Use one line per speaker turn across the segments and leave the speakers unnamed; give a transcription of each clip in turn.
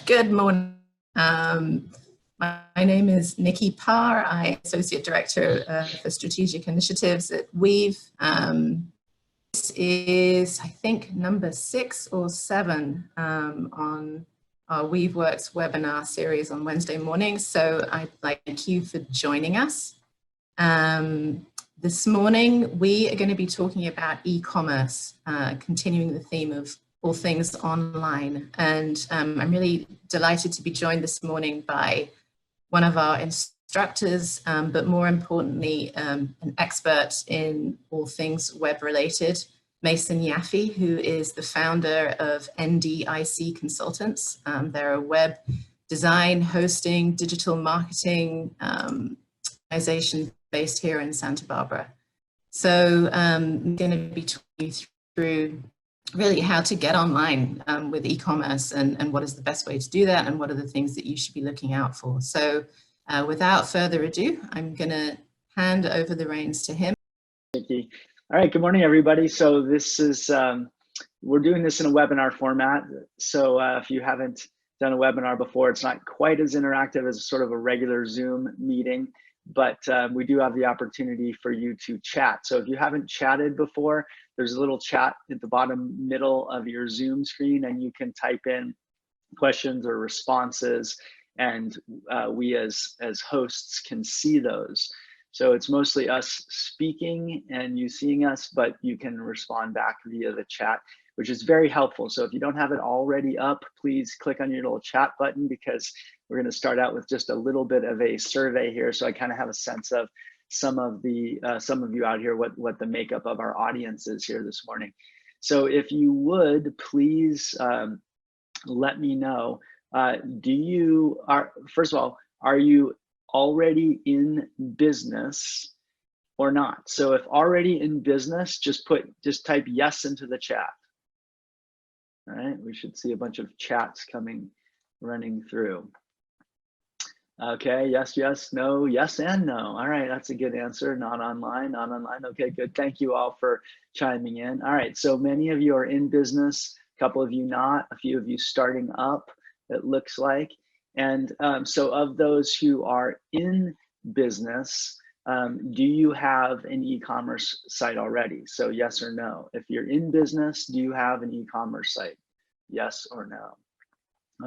Good morning. My name is Nikki Parr. I'm Associate Director for Strategic Initiatives at WEV. This is, I think, number 6 or 7 on our WEV Works webinar series on Wednesday mornings. So I'd like to thank you for joining us. This morning, we are going to be talking about e-commerce, continuing the theme of all things online. And I'm really delighted to be joined this morning by one of our instructors, but more importantly, an expert in all things web related, Masen Yaffee, who is the founder of NDIC Consultants. They're a web design, hosting, digital marketing organization based here in Santa Barbara. So I'm going to be talking you through really how to get online with e-commerce and what is the best way to do that and what are the things that you should be looking out for. So without further ado, I'm going to hand over the reins to him.
Thank you. All right, good morning, everybody. So this is, we're doing this in a webinar format. So if you haven't done a webinar before, it's not quite as interactive as sort of a regular Zoom meeting, but we do have the opportunity for you to chat. So if you haven't chatted before, there's a little chat at the bottom middle of your Zoom screen, and you can type in questions or responses, and we as hosts can see those. So it's mostly us speaking and you seeing us, but you can respond back via the chat, which is very helpful. So if you don't have it already up, please click on your little chat button, because we're going to start out with just a little bit of a survey here, so I kind of have a sense of some of you out here, what the makeup of our audience is here this morning. So if you would please let me know, first of all, are you already in business or not? So if already in business, just type yes into the chat. All right, we should see a bunch of chats running through. Okay, yes, yes, no, yes, and no. All right, that's a good answer. Not online, not online. Okay, good. Thank you all for chiming in. All right, so many of you are in business, a couple of you not, a few of you starting up, it looks like. And so of those who are in business, do you have an e-commerce site already? So yes or no. If you're in business, do you have an e-commerce site? Yes or no.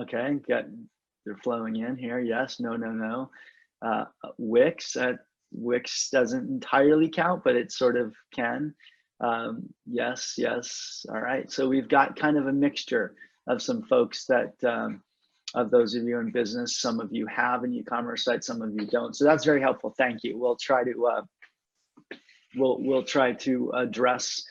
Okay, they're flowing in here. Yes, no, no, no. Wix, Wix doesn't entirely count, but it sort of can. Yes, yes. All right. So we've got kind of a mixture of some folks that, of those of you in business, some of you have an e-commerce site, some of you don't. So that's very helpful. Thank you. We'll try to we'll try to address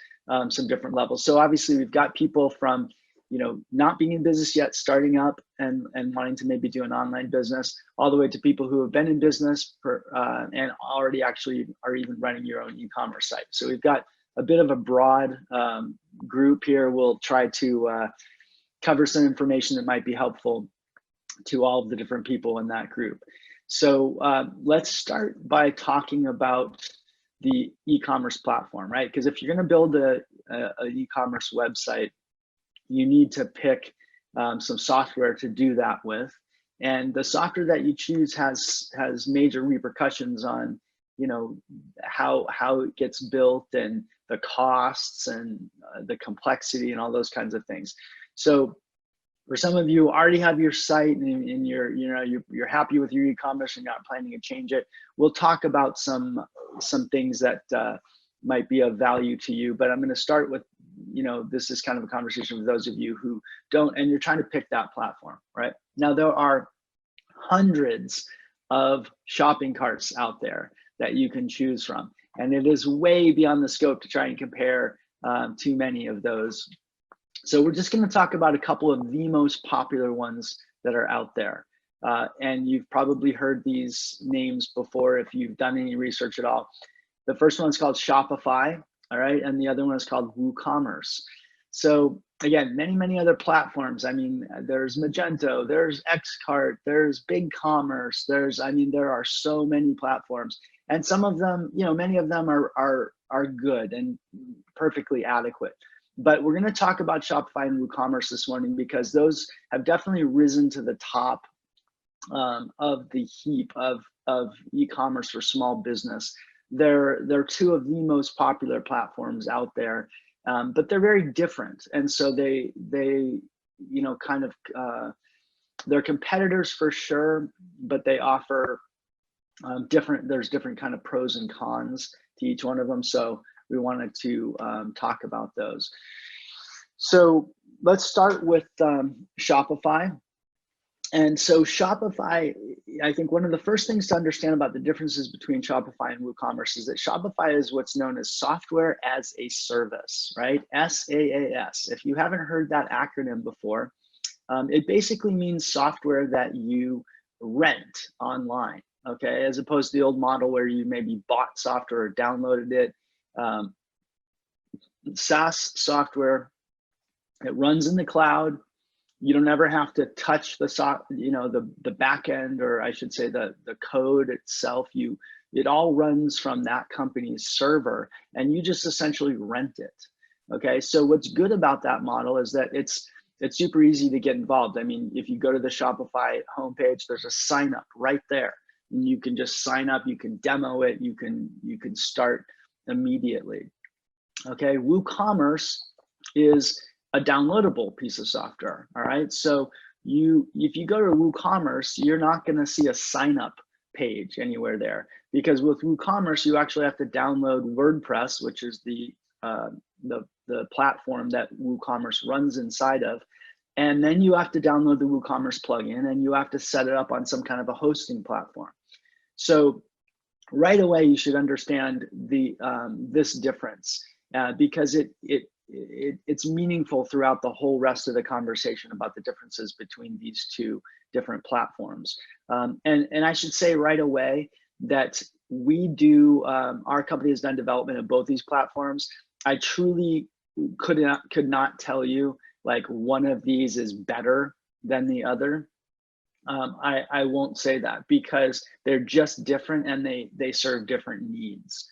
some different levels. So obviously we've got people from, you know, not being in business yet, starting up and wanting to maybe do an online business, all the way to people who have been in business and already actually are even running your own e-commerce site. So we've got a bit of a broad group here. We'll try to cover some information that might be helpful to all of the different people in that group. So let's start by talking about the e-commerce platform, right? Because if you're going to build an e-commerce website, you need to pick some software to do that with, and the software that you choose has major repercussions on, you know, how it gets built and the costs and the complexity and all those kinds of things. So for some of you already have your site and you're happy with your e-commerce and not planning to change it, we'll talk about some things that might be of value to you. But I'm going to start with, you know, this is kind of a conversation with those of you who don't, and you're trying to pick that platform, right? Now, there are hundreds of shopping carts out there that you can choose from, and it is way beyond the scope to try and compare too many of those. So we're just going to talk about a couple of the most popular ones that are out there. And you've probably heard these names before if you've done any research at all. The first one is called Shopify. All right, and the other one is called WooCommerce. So again, many other platforms. I mean, there's Magento, there's Xcart, there's BigCommerce, there are so many platforms, and some of them, you know, many of them are good and perfectly adequate. But we're going to talk about Shopify and WooCommerce this morning because those have definitely risen to the top of the heap of e-commerce for small business. They're two of the most popular platforms out there, but they're very different, and so they you know, kind of they're competitors for sure, but they offer there's different kind of pros and cons to each one of them. So we wanted to talk about those. So let's start with Shopify. And so Shopify, I think one of the first things to understand about the differences between Shopify and WooCommerce is that Shopify is what's known as software as a service, right? SaaS. If you haven't heard that acronym before, it basically means software that you rent online, okay? As opposed to the old model where you maybe bought software or downloaded it. SaaS software, it runs in the cloud. You don't ever have to touch the back end, or I should say the code itself. It all runs from that company's server, and you just essentially rent it. Okay, so what's good about that model is that it's super easy to get involved. I mean, if you go to the Shopify homepage, there's a sign up right there, and you can just sign up. You can demo it. You can start immediately. Okay, WooCommerce is a downloadable piece of software. All right, so if you go to WooCommerce, you're not going to see a sign up page anywhere there, because with WooCommerce you actually have to download WordPress, which is the platform that WooCommerce runs inside of, and then you have to download the WooCommerce plugin, and you have to set it up on some kind of a hosting platform. So right away you should understand this difference, because it's meaningful throughout the whole rest of the conversation about the differences between these two different platforms. And I should say right away that we do, our company has done development of both these platforms. I truly could not tell you like one of these is better than the other. I won't say that, because they're just different and they serve different needs.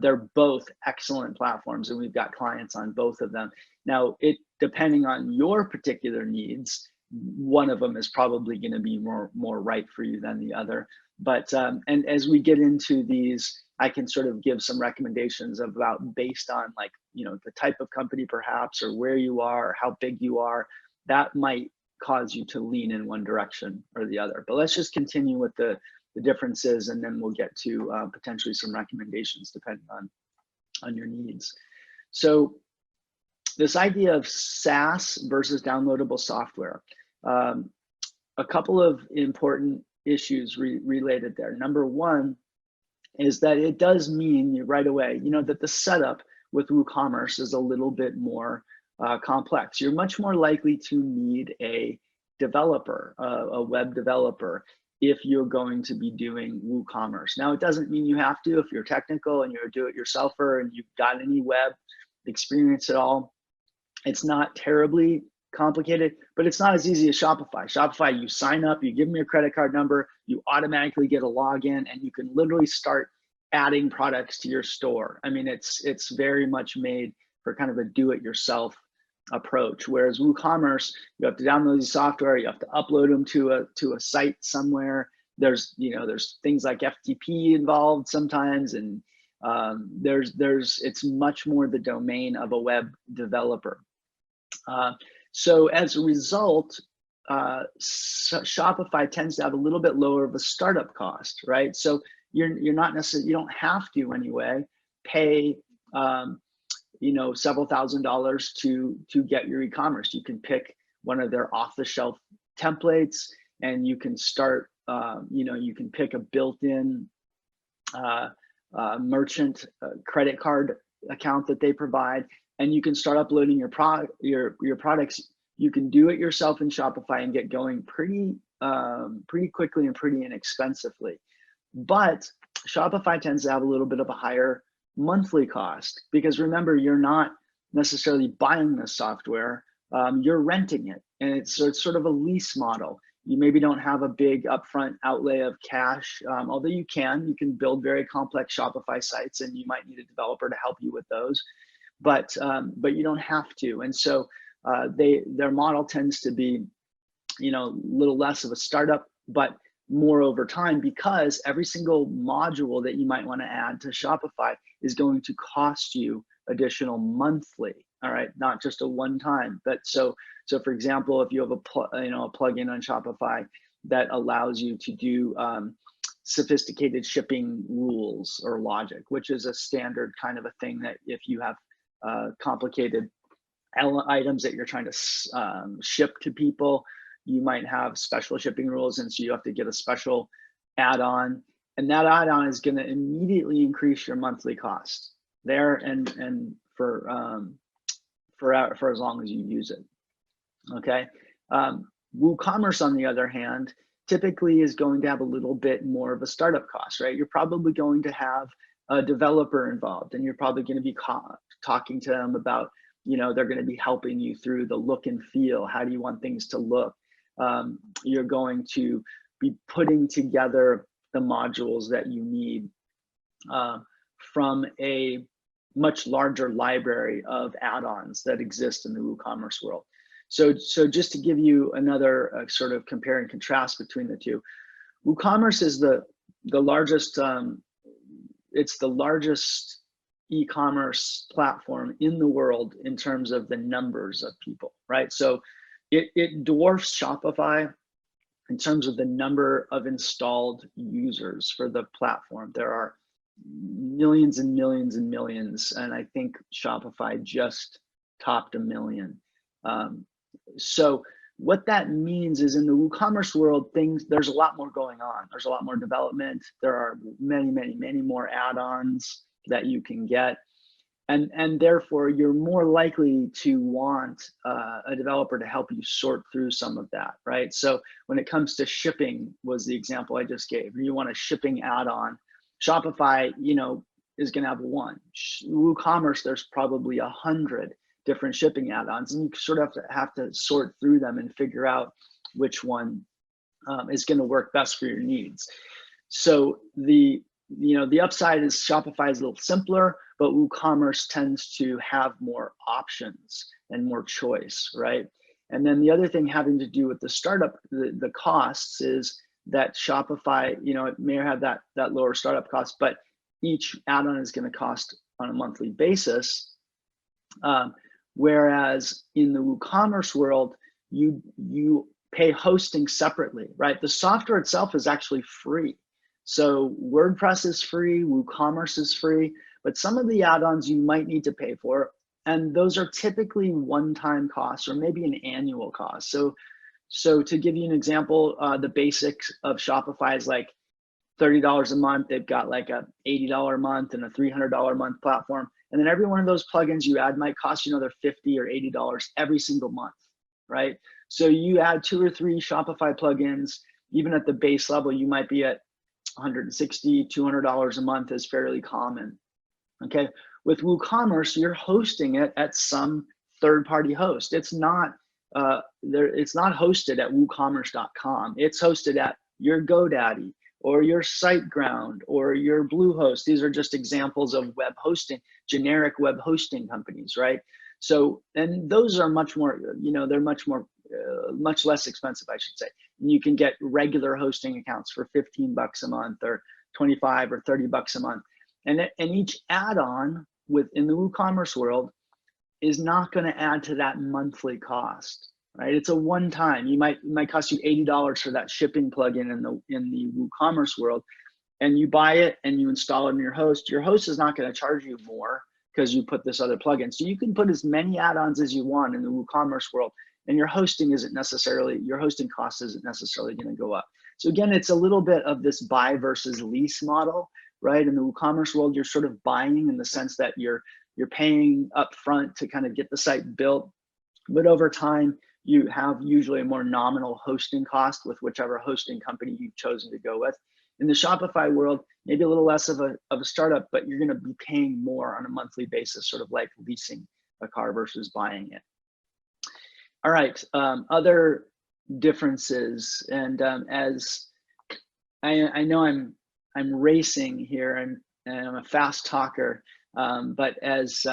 They're both excellent platforms, and we've got clients on both of them. Now, depending on your particular needs, one of them is probably going to be more right for you than the other. But and as we get into these, I can sort of give some recommendations about, based on like, you know, the type of company perhaps, or where you are, or how big you are, that might cause you to lean in one direction or the other. But let's just continue with the differences, and then we'll get to potentially some recommendations depending on your needs. So this idea of SaaS versus downloadable software, a couple of important issues related there. Number one is that it does mean right away, you know, that the setup with WooCommerce is a little bit more complex. You're much more likely to need a developer, a web developer, if you're going to be doing WooCommerce. Now, it doesn't mean you have to. If you're technical and you're a do-it-yourselfer and you've got any web experience at all, it's not terribly complicated, but it's not as easy as Shopify. Shopify, you sign up, you give them your credit card number, you automatically get a login, and you can literally start adding products to your store. I mean, it's very much made for kind of a do-it-yourself approach. Whereas WooCommerce, you have to download the software, you have to upload them to a site somewhere. There's things like FTP involved sometimes, and it's much more the domain of a web developer. So as a result, Shopify tends to have a little bit lower of a startup cost, right? So you're not necessarily, you don't have to anyway pay several $1,000s to get your e-commerce. You can pick one of their off-the-shelf templates, and you can start, you can pick a built-in merchant credit card account that they provide, and you can start uploading your products. You can do it yourself in Shopify and get going pretty quickly and pretty inexpensively. But Shopify tends to have a little bit of a higher monthly cost, because remember, you're not necessarily buying the software, you're renting it, and it's sort of a lease model. You maybe don't have a big upfront outlay of cash, although you can build very complex Shopify sites, and you might need a developer to help you with those. but you don't have to. And so their model tends to be, you know, a little less of a startup, but more over time, because every single module that you might want to add to Shopify is going to cost you additional monthly. All right, not just a one-time. But so for example, if you have a plugin on Shopify that allows you to do sophisticated shipping rules or logic, which is a standard kind of a thing that if you have complicated items that you're trying to ship to people, you might have special shipping rules, and so you have to get a special add-on, and that add-on is going to immediately increase your monthly cost there, and for as long as you use it. Okay, WooCommerce, on the other hand, typically is going to have a little bit more of a startup cost, right? You're probably going to have a developer involved, and you're probably going to be talking to them about, you know, they're going to be helping you through the look and feel. How do you want things to look? You're going to be putting together the modules that you need from a much larger library of add-ons that exist in the WooCommerce world. So just to give you another sort of compare and contrast between the two, WooCommerce is the largest. It's the largest e-commerce platform in the world in terms of the numbers of people, right? So it dwarfs Shopify in terms of the number of installed users for the platform. There are millions and millions and millions, and I think Shopify just topped 1 million. So what that means is, in the WooCommerce world, there's a lot more going on. There's a lot more development. There are many, many, many more add-ons that you can get. And therefore, you're more likely to want a developer to help you sort through some of that, right? So when it comes to shipping, was the example I just gave. You want a shipping add-on. Shopify, you know, is going to have one. WooCommerce, there's probably 100 different shipping add-ons, and you sort of have to sort through them and figure out which one is going to work best for your needs. So the upside is Shopify is a little simpler, but WooCommerce tends to have more options and more choice, right? And then the other thing having to do with the startup, the costs, is that Shopify, you know, it may have that lower startup cost, but each add-on is going to cost on a monthly basis. Whereas in the WooCommerce world, you pay hosting separately, right? The software itself is actually free. So WordPress is free, WooCommerce is free, but some of the add-ons you might need to pay for, and those are typically one-time costs or maybe an annual cost. So to give you an example, the basics of Shopify is like $30 a month. They've got like a $80 a month and a $300 a month platform. And then every one of those plugins you add might cost you another $50 or $80 every single month, right? So you add 2 or 3 Shopify plugins, even at the base level, you might be at $160, $200 a month is fairly common. Okay, with WooCommerce, you're hosting it at some third-party host. It's not hosted at WooCommerce.com. It's hosted at your GoDaddy or your SiteGround or your Bluehost. These are just examples of web hosting, generic web hosting companies, right? So, and those are much more, you know, they're much less expensive, I should say. And you can get regular hosting accounts for $15 a month or 25 or 30 bucks a month. And each add-on within the WooCommerce world is not going to add to that monthly cost, right? It's a one-time. It might cost you $80 for that shipping plugin in the WooCommerce world, and you buy it and you install it in your host. Your host is not going to charge you more because you put this other plugin. So you can put as many add-ons as you want in the WooCommerce world, and your hosting cost isn't necessarily going to go up. So again, it's a little bit of this buy versus lease model, right? In the WooCommerce world, you're sort of buying in the sense that you're paying up front to kind of get the site built, but over time you have usually a more nominal hosting cost with whichever hosting company you've chosen to go with. In the Shopify world, maybe a little less of a startup, but you're going to be paying more on a monthly basis, sort of like leasing a car versus buying it. All right, other differences, and as I know I'm racing here and I'm a fast talker, but as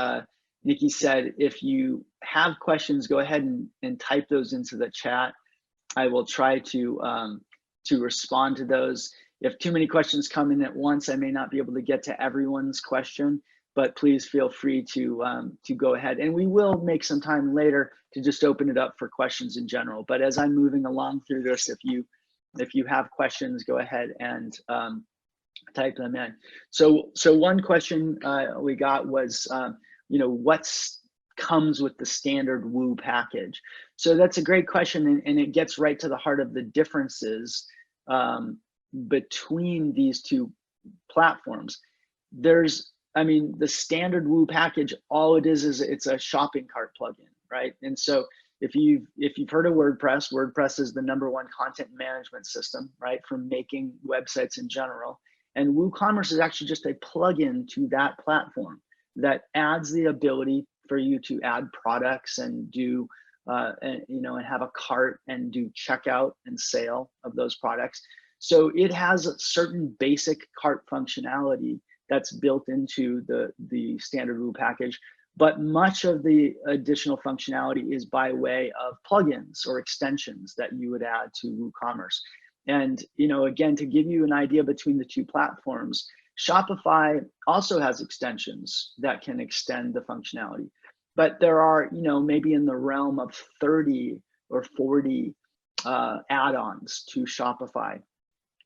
Nikki said, if you have questions, go ahead and type those into the chat. I will try to respond to those. If too many questions come in at once, I may not be able to get to everyone's question, but please feel free to go ahead. And we will make some time later to just open it up for questions in general. But as I'm moving along through this, if you have questions, go ahead and type them in. So one question we got was, what's comes with the standard Whoo package? So that's a great question, and it gets right to the heart of the differences between these two platforms. The standard Whoo package, all it is it's a shopping cart plugin, right? And so if you've heard of WordPress, WordPress is the #1 content management system, right, for making websites in general. And WooCommerce is actually just a plugin to that platform that adds the ability for you to add products and do, and have a cart and do checkout and sale of those products. So it has a certain basic cart functionality that's built into the standard Whoo package, but much of the additional functionality is by way of plugins or extensions that you would add to WooCommerce. And again, to give you an idea between the two platforms, Shopify also has extensions that can extend the functionality, but there are maybe in the realm of 30 or 40 add-ons to Shopify.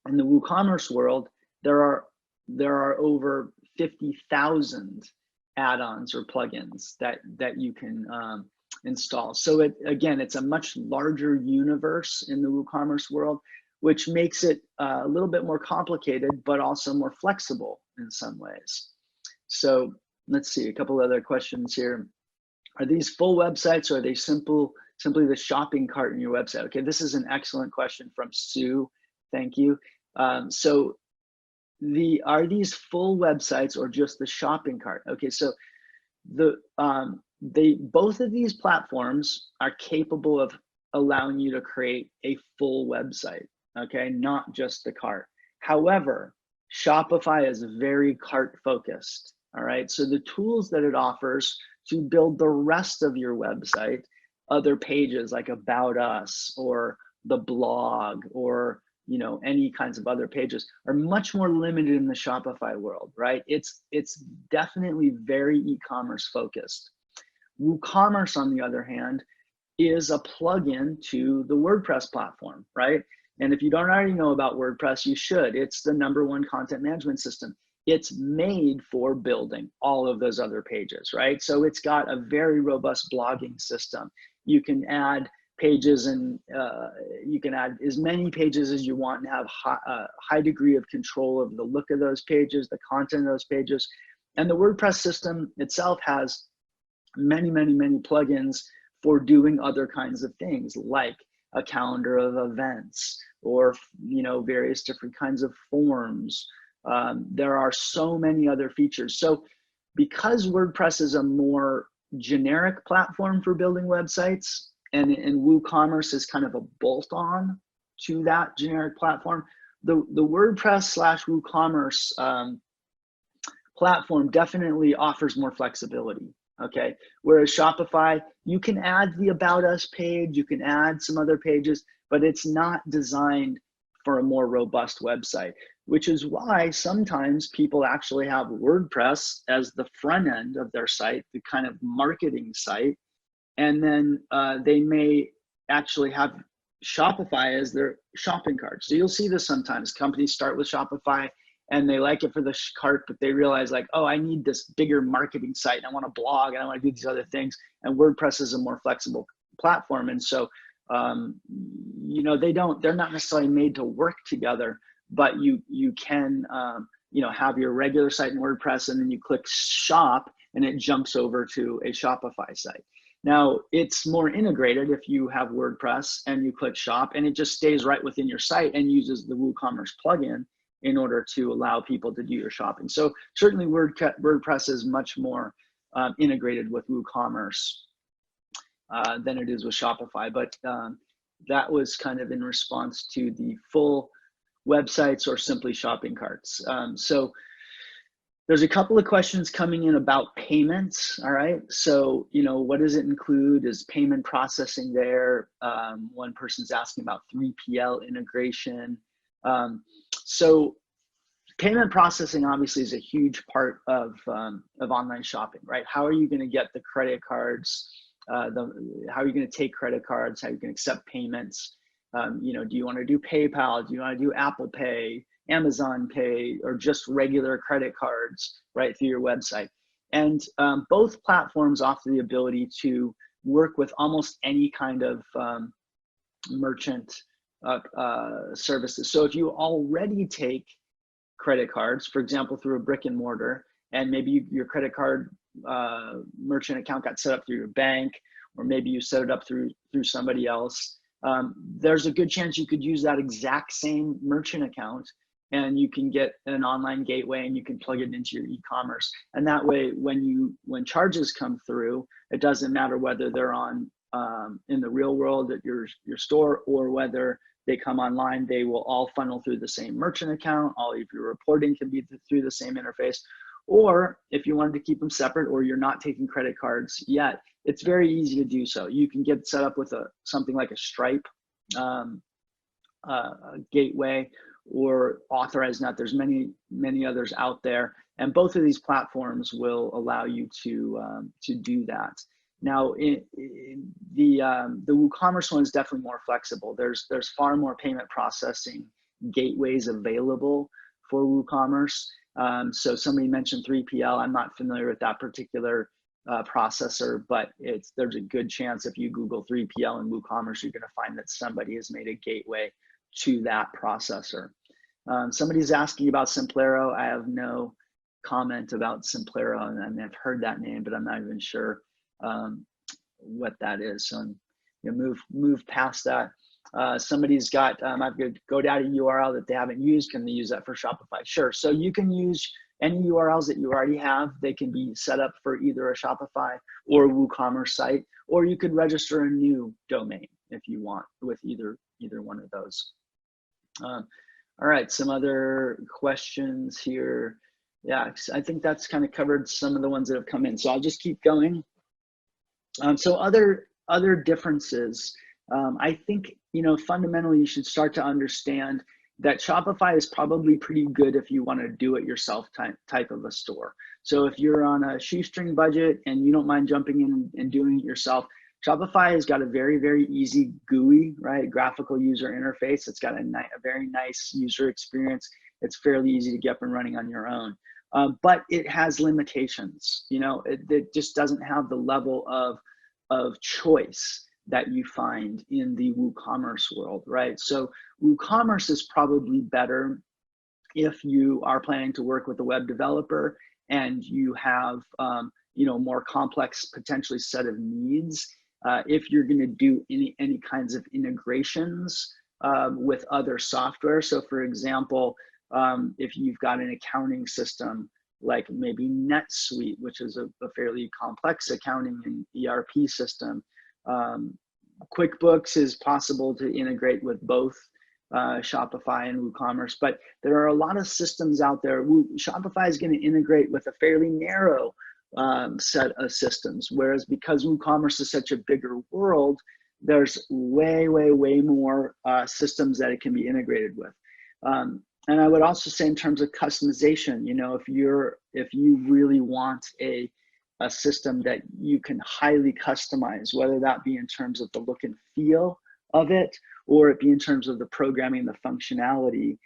In the WooCommerce world, there are over 50,000 add-ons or plugins that you can install. So it's a much larger universe in the WooCommerce world, which makes it a little bit more complicated, but also more flexible in some ways. So let's see, a couple other questions here. Are these full websites, or are they simply the shopping cart in your website? Okay, this is an excellent question from Sue. Thank you. So are these full websites or just the shopping cart? Okay, so both of these platforms are capable of allowing you to create a full website, okay, not just the cart. However, Shopify is very cart focused, all right? So the tools that it offers to build the rest of your website, other pages like About Us or the blog or any kinds of other pages, are much more limited in the Shopify world, right? It's definitely very e-commerce focused. WooCommerce, on the other hand, is a plugin to the WordPress platform, right? And if you don't already know about WordPress, you should. It's the #1 content management system. It's made for building all of those other pages, right? So it's got a very robust blogging system. You can add pages, and you can add as many pages as you want and have a high degree of control of the look of those pages, the content of those pages. And the WordPress system itself has many, many, many plugins for doing other kinds of things, like a calendar of events or various different kinds of forms. There are so many other features. So because WordPress is a more generic platform for building websites, and WooCommerce is kind of a bolt-on to that generic platform, the WordPress / WooCommerce platform definitely offers more flexibility, okay? Whereas Shopify, you can add the About Us page, you can add some other pages, but it's not designed for a more robust website, which is why sometimes people actually have WordPress as the front end of their site, the kind of marketing site, and then they may actually have Shopify as their shopping cart. So you'll see this sometimes. Companies start with Shopify and they like it for the cart, but they realize like, oh, I need this bigger marketing site, and I want to blog, and I want to do these other things. And WordPress is a more flexible platform. And so, they're not necessarily made to work together, but you can, have your regular site in WordPress, and then you click shop and it jumps over to a Shopify site. Now, it's more integrated if you have WordPress and you click shop, and it just stays right within your site and uses the WooCommerce plugin in order to allow people to do your shopping. So certainly WordPress is much more integrated with WooCommerce than it is with Shopify. But that was kind of in response to the full websites or simply shopping carts. So There's a couple of questions coming in about payments. All right. So, what does it include? Is payment processing there? One person's asking about 3PL integration. So payment processing obviously is a huge part of online shopping, right? How are you going to get the credit cards? How are you going to take credit cards? How are you going to accept payments? Do you want to do PayPal? Do you want to do Apple Pay, Amazon Pay, or just regular credit cards right through your website? And both platforms offer the ability to work with almost any kind of merchant services. So if you already take credit cards, for example, through a brick and mortar, and maybe your credit card merchant account got set up through your bank, or maybe you set it up through somebody else, there's a good chance you could use that exact same merchant account, and you can get an online gateway and you can plug it into your e-commerce. And that way, when charges come through, it doesn't matter whether they're on in the real world at your store, or whether they come online, they will all funnel through the same merchant account. All of your reporting can be through the same interface. Or if you wanted to keep them separate, or you're not taking credit cards yet, it's very easy to do so. You can get set up with something like a Stripe gateway, or Authorize.net. There's many others out there, and both of these platforms will allow you to do that. Now, the WooCommerce one is definitely more flexible. There's far more payment processing gateways available for WooCommerce. So somebody mentioned 3PL. I'm not familiar with that particular processor, but there's a good chance if you Google 3PL and WooCommerce, you're going to find that somebody has made a gateway to that processor. Somebody's asking about Simplero. I have no comment about Simplero, and I've heard that name, but I'm not even sure what that is. So move past that. Somebody's got I've got GoDaddy URL that they haven't used. Can they use that for Shopify? Sure. So you can use any URLs that you already have. They can be set up for either a Shopify or a WooCommerce site, or you could register a new domain if you want with either one of those. All right, some other questions here. Yeah, I think that's kind of covered some of the ones that have come in. So I'll just keep going. So other differences. I think, fundamentally you should start to understand that Shopify is probably pretty good if you want to do it yourself type of a store. So if you're on a shoestring budget and you don't mind jumping in and doing it yourself, Shopify has got a very, very easy GUI, right? Graphical user interface. It's got a very nice user experience. It's fairly easy to get up and running on your own. But it has limitations. It just doesn't have the level of choice that you find in the WooCommerce world, right? So WooCommerce is probably better if you are planning to work with a web developer and you have more complex potentially set of needs. If you're going to do any kinds of integrations with other software. So for example, if you've got an accounting system like maybe NetSuite, which is a fairly complex accounting and ERP system, QuickBooks is possible to integrate with both Shopify and WooCommerce, but there are a lot of systems out there. Shopify is going to integrate with a fairly narrow set of systems, whereas because WooCommerce is such a bigger world, there's way more systems that it can be integrated with. And I would also say in terms of customization, if you really want a system that you can highly customize, whether that be in terms of the look and feel of it, or it be in terms of the programming, the functionality,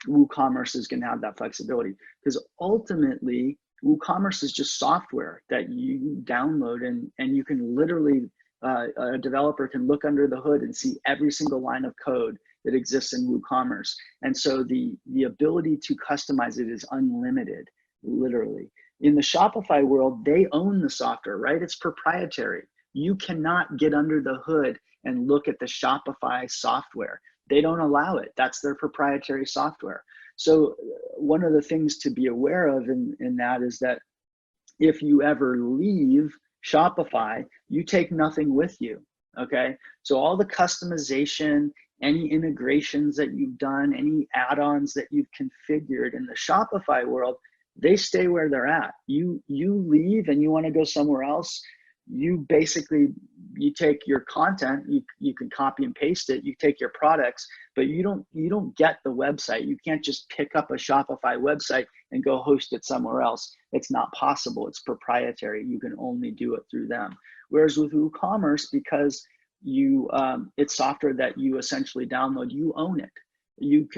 WooCommerce is going to have that flexibility. Because ultimately, WooCommerce is just software that you download, and you can literally, a developer can look under the hood and see every single line of code that exists in WooCommerce. And so the ability to customize it is unlimited, literally. In the Shopify world, they own the software, right? It's proprietary. You cannot get under the hood and look at the Shopify software. They don't allow it. That's their proprietary software. So one of the things to be aware of in that is that if you ever leave Shopify, you take nothing with you, okay? So all the customization, any integrations that you've done, any add-ons that you've configured in the Shopify world, they stay where they're at. You leave and you want to go somewhere else, you basically, you take your content, you can copy and paste it, you take your products, but you don't get the website. You can't just pick up a Shopify website and go host it somewhere else. It's not possible. It's proprietary. You can only do it through them. Whereas with WooCommerce, because it's software that you essentially download, you own it. You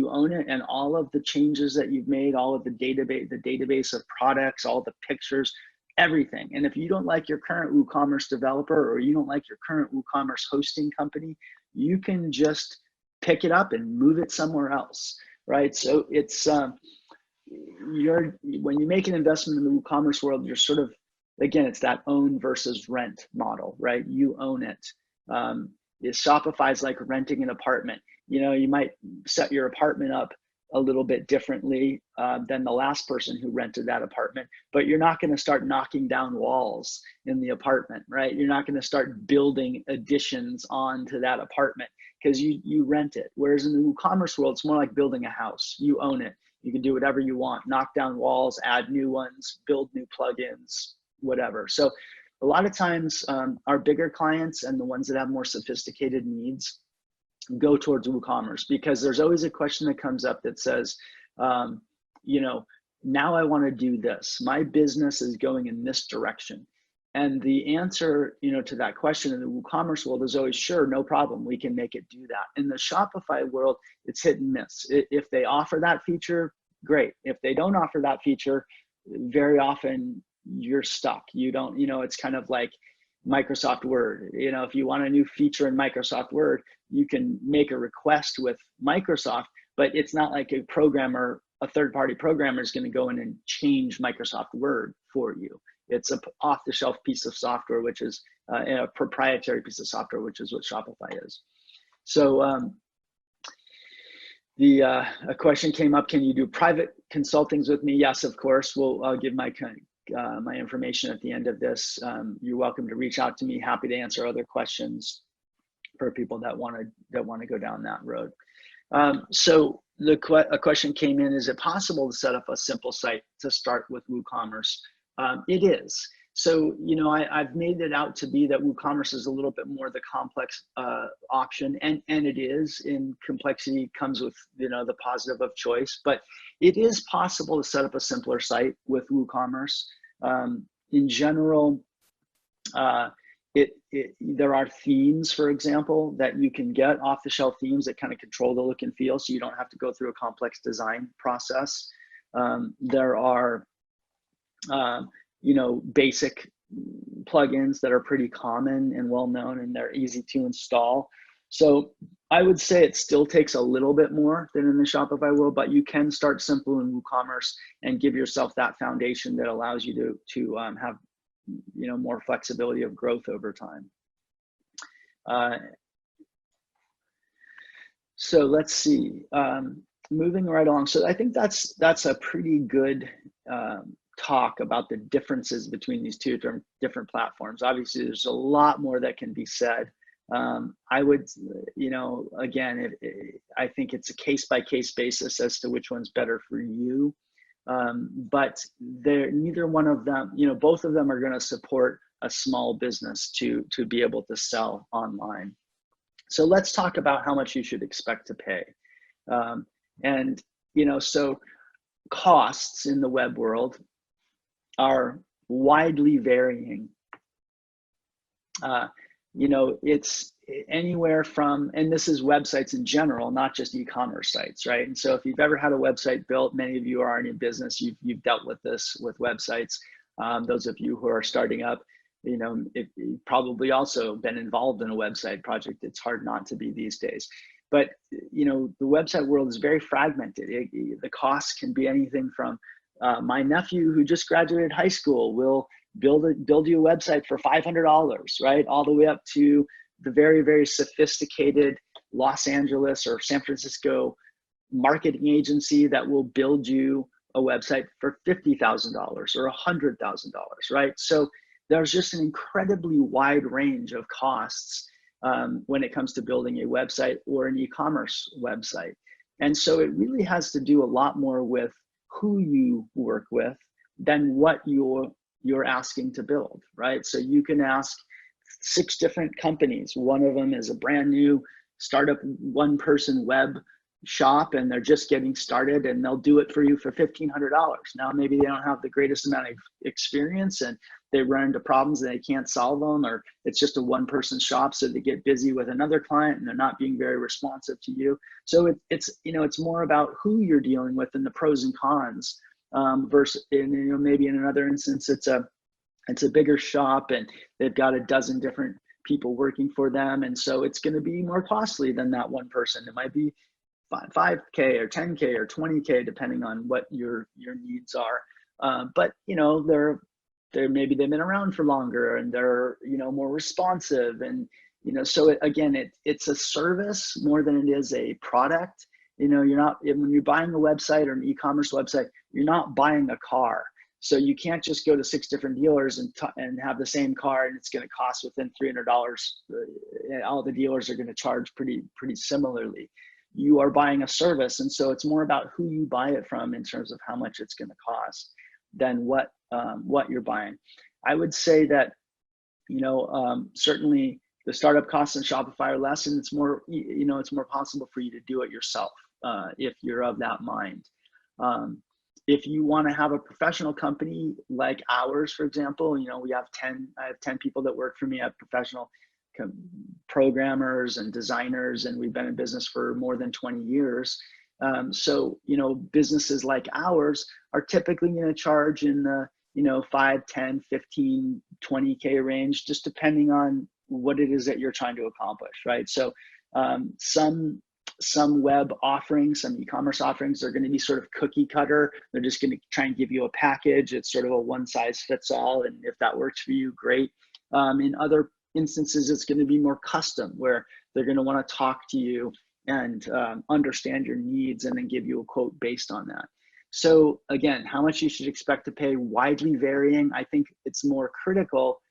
own it, and all of the changes that you've made, all of the database of products, all the pictures, everything. And if you don't like your current WooCommerce developer, or you don't like your current WooCommerce hosting company, you can just pick it up and move it somewhere else, right? So it's when you make an investment in the WooCommerce world, you're sort of, again, it's that own versus rent model, right? You own it. Shopify is like renting an apartment. You might set your apartment up a little bit differently than the last person who rented that apartment, but you're not going to start knocking down walls in the apartment, right? You're not going to start building additions onto that apartment because you rent it. Whereas in the WooCommerce world, it's more like building a house. You own it. You can do whatever you want, knock down walls, add new ones, build new plugins, whatever. So a lot of times our bigger clients and the ones that have more sophisticated needs go towards WooCommerce, because there's always a question that comes up that says, now I want to do this. My business is going in this direction. And the answer, to that question in the WooCommerce world is always, sure, no problem. We can make it do that. In the Shopify world, it's hit and miss. If they offer that feature, great. If they don't offer that feature, very often you're stuck. You don't, it's kind of like Microsoft Word. If you want a new feature in Microsoft Word, you can make a request with Microsoft, but it's not like a third-party programmer is going to go in and change Microsoft Word for you. It's an off-the-shelf piece of software, which is a proprietary piece of software, which is what Shopify is. So a question came up: can you do private consultings with me? Yes, of course. I'll give my information at the end of this. You're welcome to reach out to me. Happy to answer other questions for people that want to go down that road. So a question came in: is it possible to set up a simple site to start with WooCommerce? It is. So, I've made it out to be that WooCommerce is a little bit more the complex option, and it is. In complexity comes with, the positive of choice, but it is possible to set up a simpler site with WooCommerce. In general, there are themes, for example, that you can get off-the-shelf themes that kind of control the look and feel, so you don't have to go through a complex design process. There are basic plugins that are pretty common and well-known, and they're easy to install. So I would say it still takes a little bit more than in the Shopify world, but you can start simple in WooCommerce and give yourself that foundation that allows you to have, more flexibility of growth over time. So let's see, moving right along. So I think that's a pretty good talk about the differences between these two different platforms. Obviously, there's a lot more that can be said. I would, again, I think it's a case-by-case basis as to which one's better for you. But neither one of them, both of them are going to support a small business to be able to sell online. So let's talk about how much you should expect to pay. So costs in the web world are widely varying. It's anywhere from, and this is websites in general, not just e-commerce sites, right? And so if you've ever had a website built, many of you are already in business, you've dealt with this with websites. Those of you who are starting up, you've probably also been involved in a website project. It's hard not to be these days. But, the website world is very fragmented. The costs can be anything from, my nephew who just graduated high school will build you a website for $500, right? All the way up to the very, very sophisticated Los Angeles or San Francisco marketing agency that will build you a website for $50,000 or $100,000, right? So there's just an incredibly wide range of costs when it comes to building a website or an e-commerce website. And so it really has to do a lot more with who you work with than what you're asking to build, right? So you can ask 6 different companies. One of them is a brand new startup, one person web shop, and they're just getting started, and they'll do it for you for $1,500. Now, maybe they don't have the greatest amount of experience and they run into problems and they can't solve them, or it's just a one person shop. So they get busy with another client and they're not being very responsive to you. So it's, you know, it's more about who you're dealing with and the pros and cons, versus, you know, maybe in another instance, it's a bigger shop and they've got a dozen different people working for them. And so it's going to be more costly than that one person. It might be 5K or 10K or 20K, depending on what your needs are. But, you know, they're maybe they've been around for longer and they're, you know, more responsive. And, you know, so it's a service more than it is a product. You know, when you're buying a website or an e-commerce website, you're not buying a car. So you can't just go to 6 different dealers and have the same car and it's going to cost within $300. All the dealers are going to charge pretty similarly. You are buying a service, and so it's more about who you buy it from in terms of how much it's going to cost than what you're buying. I would say that, you know, certainly the startup costs in Shopify are less, and it's more, you know, it's more possible for you to do it yourself if you're of that mind. If you want to have a professional company like ours, for example, you know, I have 10 people that work for me. I have professional programmers and designers, and we've been in business for more than 20 years. So, you know, businesses like ours are typically going to charge in the, you know, 5, 10, 15, 20K range, just depending on what it is that you're trying to accomplish, right? So some web offerings, some e-commerce offerings are going to be sort of cookie cutter. They're just going to try and give you a package. It's sort of a one size fits all. And if that works for you, great. In other instances, it's going to be more custom, where they're going to want to talk to you and understand your needs and then give you a quote based on that. So again, how much you should expect to pay, widely varying. I think it's more critical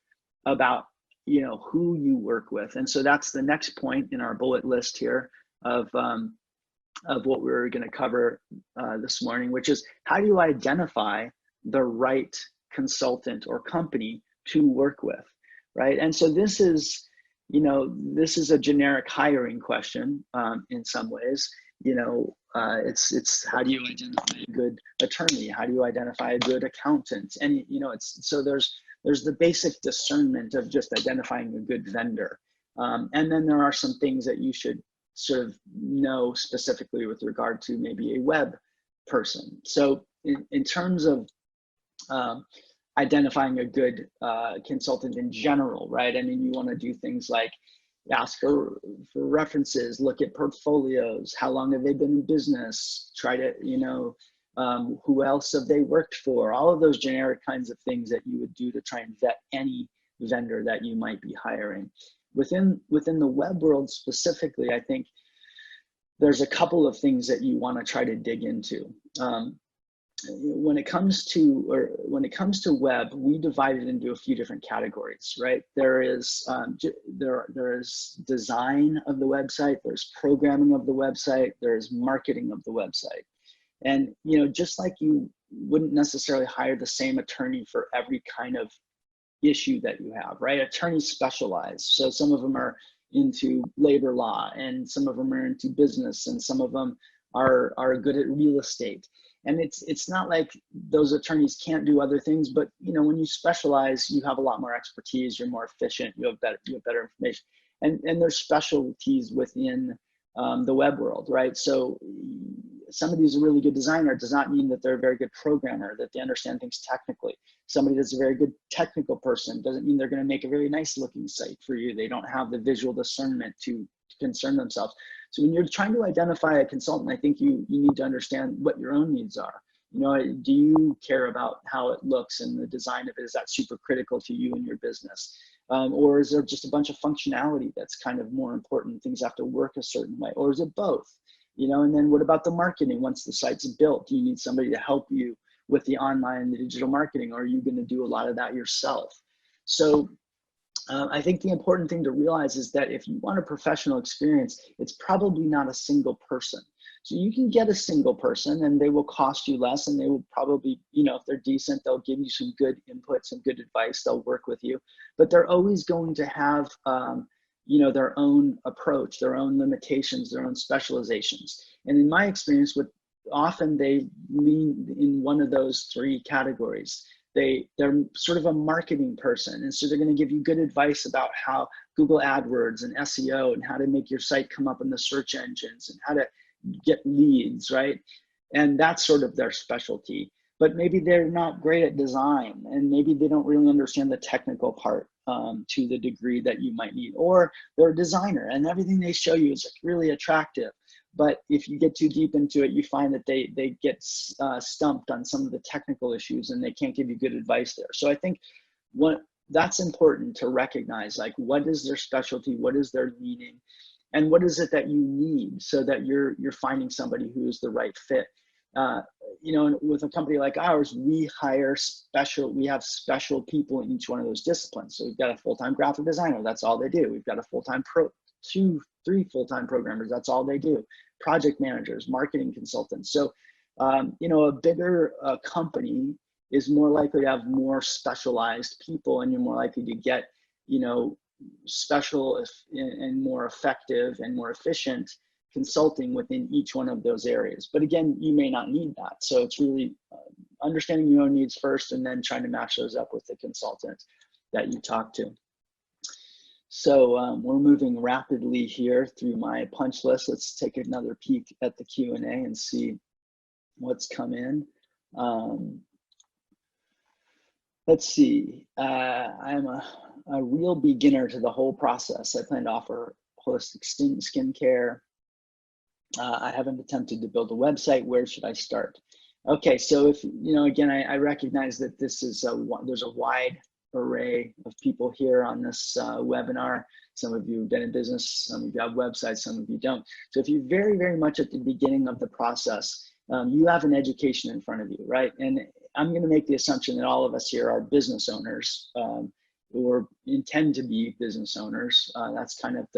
about, you know, who you work with. And so that's the next point in our bullet list here of what we're going to cover this morning, which is how do you identify the right consultant or company to work with, right? And so this is, you know, this is a generic hiring question in some ways. You know, it's how do you identify a good attorney? How do you identify a good accountant? And, you know, it's, so there's the basic discernment of just identifying a good vendor. And then there are some things that you should sort of know specifically with regard to maybe a web person. So in terms of identifying a good consultant in general, right? I mean, you want to do things like ask for references, look at portfolios, how long have they been in business, try to, you know, who else have they worked for, all of those generic kinds of things that you would do to try and vet any vendor that you might be hiring. Within the web world specifically, I think there's a couple of things that you want to try to dig into. When it comes to web, we divide it into a few different categories, right? There is design of the website, there's programming of the website, there's marketing of the website. And, you know, just like you wouldn't necessarily hire the same attorney for every kind of issue that you have, right? Attorneys specialize. So some of them are into labor law, and some of them are into business, and some of them are good at real estate. And it's not like those attorneys can't do other things, but, you know, when you specialize, you have a lot more expertise, you're more efficient, you have better information. And there's specialties within the web world, right? So somebody who's a really good designer does not mean that they're a very good programmer, that they understand things technically. Somebody that's a very good technical person doesn't mean they're going to make a very nice looking site for you. They don't have the visual discernment to concern themselves. So when you're trying to identify a consultant, I think you need to understand what your own needs are. You know, do you care about how it looks and the design of it? Is that super critical to you and your business? Or is there just a bunch of functionality that's kind of more important? Things have to work a certain way, or is it both? You know, and then what about the marketing? Once the site's built, do you need somebody to help you with the online and the digital marketing, or are you going to do a lot of that yourself? So I think the important thing to realize is that if you want a professional experience, it's probably not a single person. So you can get a single person and they will cost you less, and they will probably, you know, if they're decent, they'll give you some good input, some good advice, they'll work with you, but they're always going to have, you know, their own approach, their own limitations, their own specializations. And in my experience, often they lean in one of those three categories. They're sort of a marketing person, and so they're going to give you good advice about how Google AdWords and SEO and how to make your site come up in the search engines and how to get leads, right? And that's sort of their specialty. But maybe they're not great at design, and maybe they don't really understand the technical part to the degree that you might need. Or they're a designer and everything they show you is really attractive. But if you get too deep into it, you find that they get stumped on some of the technical issues and they can't give you good advice there. So I think that's important to recognize, like, what is their specialty, what is their meaning, and what is it that you need so that you're finding somebody who is the right fit. You know, with a company like ours, we have special people in each one of those disciplines. So we've got a full-time graphic designer, that's all they do. We've got a full-time three full-time programmers, that's all they do. Project managers, marketing consultants. So, you know, a bigger company is more likely to have more specialized people, and you're more likely to get, you know, special and more effective and more efficient consulting within each one of those areas. But again, you may not need that. So it's really understanding your own needs first, and then trying to match those up with the consultant that you talk to. So we're moving rapidly here through my punch list. Let's take another peek at the Q&A and see what's come in. Let's see. I'm a real beginner to the whole process. I plan to offer holistic skincare. I haven't attempted to build a website. Where should I start? Okay, so if, you know, again, I recognize that this is there's a wide array of people here on this webinar. Some of you have been in business, some of you have websites, some of you don't. So if you're very, very much at the beginning of the process, you have an education in front of you, right? And I'm going to make the assumption that all of us here are business owners or intend to be business owners. That's kind of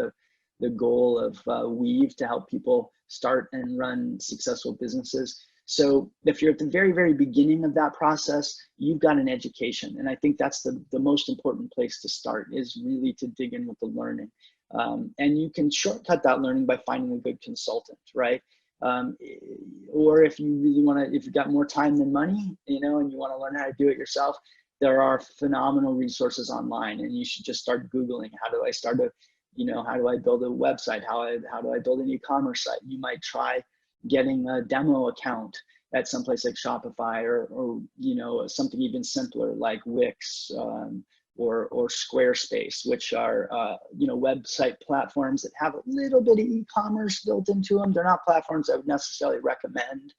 the goal of WEV, to help people start and run successful businesses. So if you're at the very, very beginning of that process, you've got an education. And I think that's the most important place to start, is really to dig in with the learning. And you can shortcut that learning by finding a good consultant, right? Or if you really want to, if you've got more time than money, you know, and you want to learn how to do it yourself, there are phenomenal resources online, and you should just start Googling, how do I start a, you know, how do I build a website? How do I build an e-commerce site? You might try getting a demo account at someplace like Shopify, or you know, something even simpler like Wix or Squarespace, which are you know, website platforms that have a little bit of e-commerce built into them. They're not platforms I would necessarily recommend,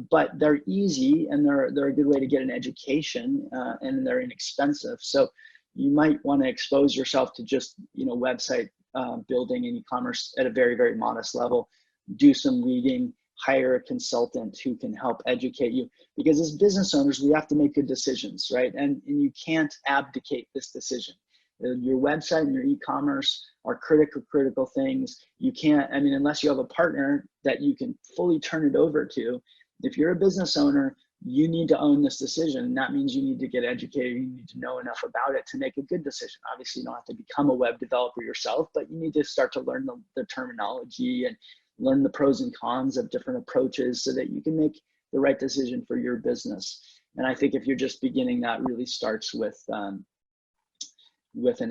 but they're easy, and they're a good way to get an education, and they're inexpensive. So you might want to expose yourself to just, you know, website building and e-commerce at a very, very modest level. Do some reading, hire a consultant who can help educate you, because as business owners, we have to make good decisions, right? And you can't abdicate this decision. Your website and your e-commerce are critical things. You can't, I mean, unless you have a partner that you can fully turn it over to. If you're a business owner, you need to own this decision. And that means you need to get educated. You need to know enough about it to make a good decision. Obviously, you don't have to become a web developer yourself, but you need to start to learn the terminology and learn the pros and cons of different approaches so that you can make the right decision for your business. And I think if you're just beginning, that really starts with an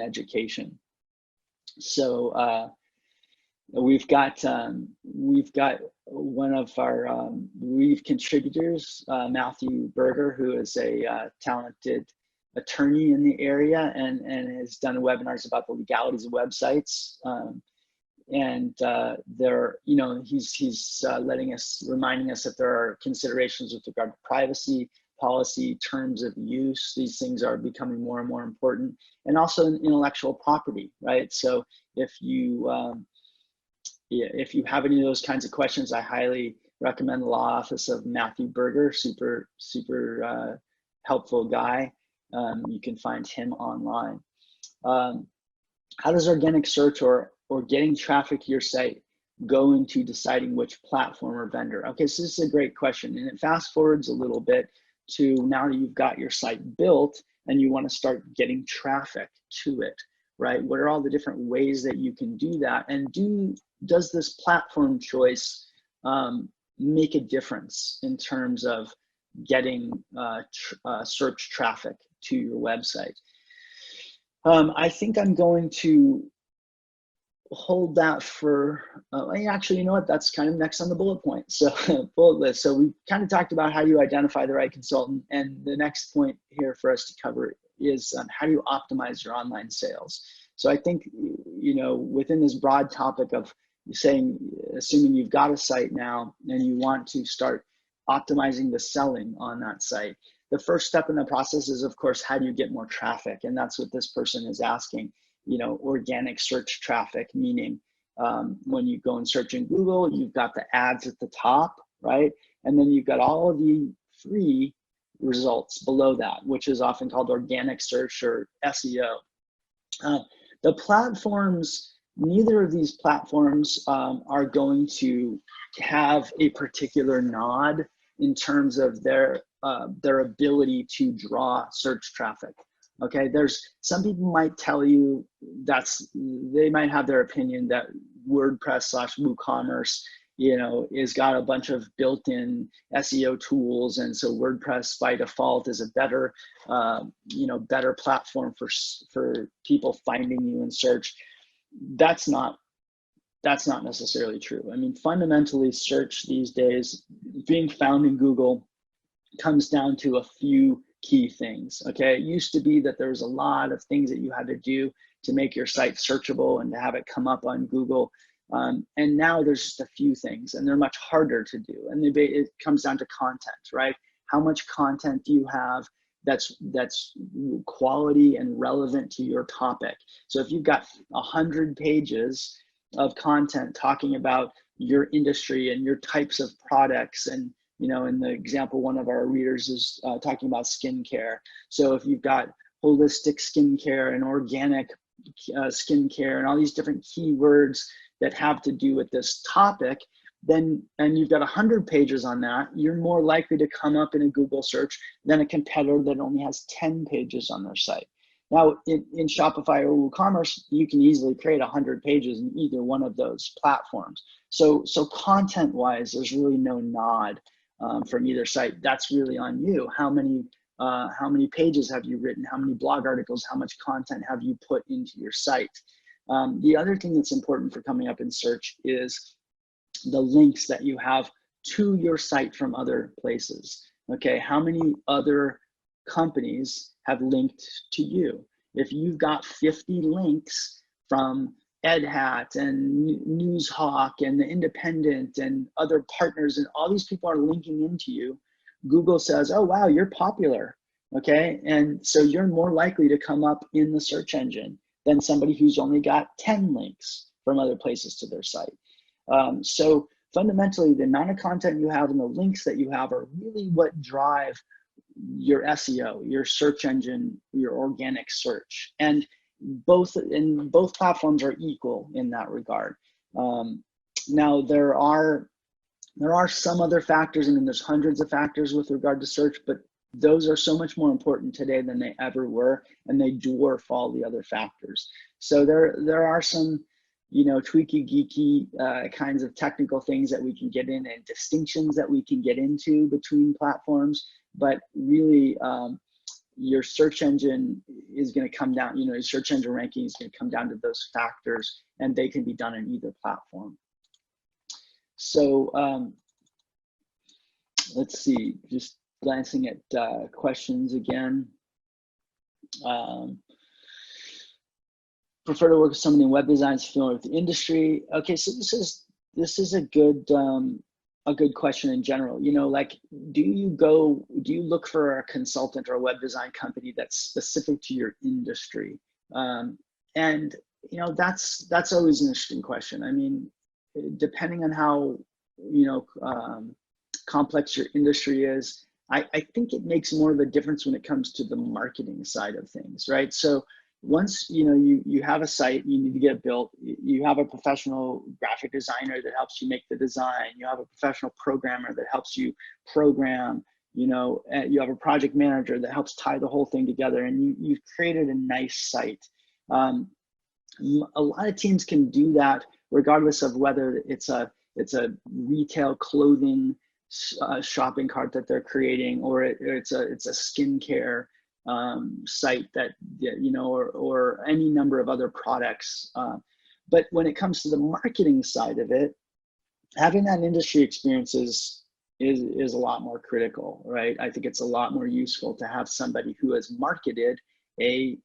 education. So we've got one of our WEV contributors, Matthew Berger, who is a talented attorney in the area and has done webinars about the legalities of websites. And there, you know, he's reminding us that there are considerations with regard to privacy, policy, terms of use. These things are becoming more and more important, and also intellectual property, right? So if you have any of those kinds of questions, I highly recommend the law office of Matthew Berger. Super helpful guy. You can find him online. How does organic search or getting traffic to your site go into deciding which platform or vendor? Okay, so this is a great question, and it fast forwards a little bit to now you've got your site built and you want to start getting traffic to it, right? What are all the different ways that you can do that? And does this platform choice make a difference in terms of getting search traffic to your website? I think I'm going to hold that for, actually, you know what, that's kind of next on the bullet point. So bullet list. So we kind of talked about how you identify the right consultant. And the next point here for us to cover is how do you optimize your online sales? So I think, within this broad topic of assuming you've got a site now and you want to start optimizing the selling on that site, the first step in the process is, of course, how do you get more traffic? And that's what this person is asking. Organic search traffic, meaning when you go and search in Google, you've got the ads at the top, right? And then you've got all of the free results below that, which is often called organic search or SEO. The platforms, neither of these platforms are going to have a particular nod in terms of their ability to draw search traffic. Okay, there's some people might tell you they might have their opinion that WordPress/WooCommerce, is got a bunch of built-in SEO tools, and so WordPress by default is a better, better platform for people finding you in search. That's not necessarily true. I mean, fundamentally, search these days, being found in Google, comes down to a few key things. Okay, it used to be that there was a lot of things that you had to do to make your site searchable and to have it come up on Google, and now there's just a few things, and they're much harder to do. And it comes down to content, right? How much content do you have that's quality and relevant to your topic? So if you've got 100 pages of content talking about your industry and your types of products, and in the example, one of our readers is talking about skincare. So if you've got holistic skincare and organic skincare and all these different keywords that have to do with this topic, and you've got 100 pages on that, you're more likely to come up in a Google search than a competitor that only has 10 pages on their site. Now, in Shopify or WooCommerce, you can easily create 100 pages in either one of those platforms. So content-wise, there's really no nod from either site. That's really on you. How many pages have you written? How many blog articles? How much content have you put into your site? The other thing that's important for coming up in search is the links that you have to your site from other places. Okay, how many other companies have linked to you? If you've got 50 links from Ed Hat and NewsHawk and The Independent and other partners, and all these people are linking into you, Google says, oh, wow, you're popular, okay? And so you're more likely to come up in the search engine than somebody who's only got 10 links from other places to their site. So fundamentally, the amount of content you have and the links that you have are really what drive your SEO, your search engine, your organic search. And both platforms are equal in that regard. Now there are some other factors. I mean, there's hundreds of factors with regard to search, but those are so much more important today than they ever were, and they dwarf all the other factors. So there are some, tweaky, geeky kinds of technical things that we can get in, and distinctions that we can get into between platforms. But really, your search engine is going to come down, your search engine ranking is going to come down to those factors, and they can be done in either platform. So let's see, just glancing at questions again. Prefer to work with someone in web design familiar with the industry. Okay, so this is a good question in general. Do you look for a consultant or a web design company that's specific to your industry? And that's always an interesting question. I mean, depending on how complex your industry is, I think it makes more of a difference when it comes to the marketing side of things, right? So once you have a site, you need to get it built. You have a professional graphic designer that helps you make the design. You have a professional programmer that helps you program. You have a project manager that helps tie the whole thing together, and you've created a nice site. A lot of teams can do that regardless of whether it's a retail clothing shopping cart that they're creating, or it's a skincare site that, or any number of other products. But when it comes to the marketing side of it, having that industry experience is a lot more critical, right? I think it's a lot more useful to have somebody who has marketed a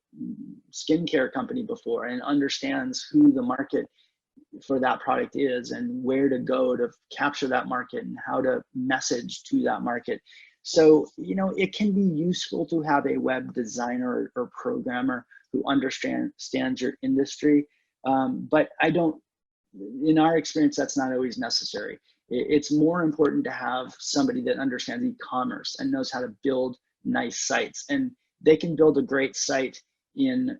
skincare company before and understands who the market for that product is and where to go to capture that market and how to message to that market. So, it can be useful to have a web designer or programmer who understands your industry. But in our experience, that's not always necessary. It's more important to have somebody that understands e-commerce and knows how to build nice sites. And they can build a great site in,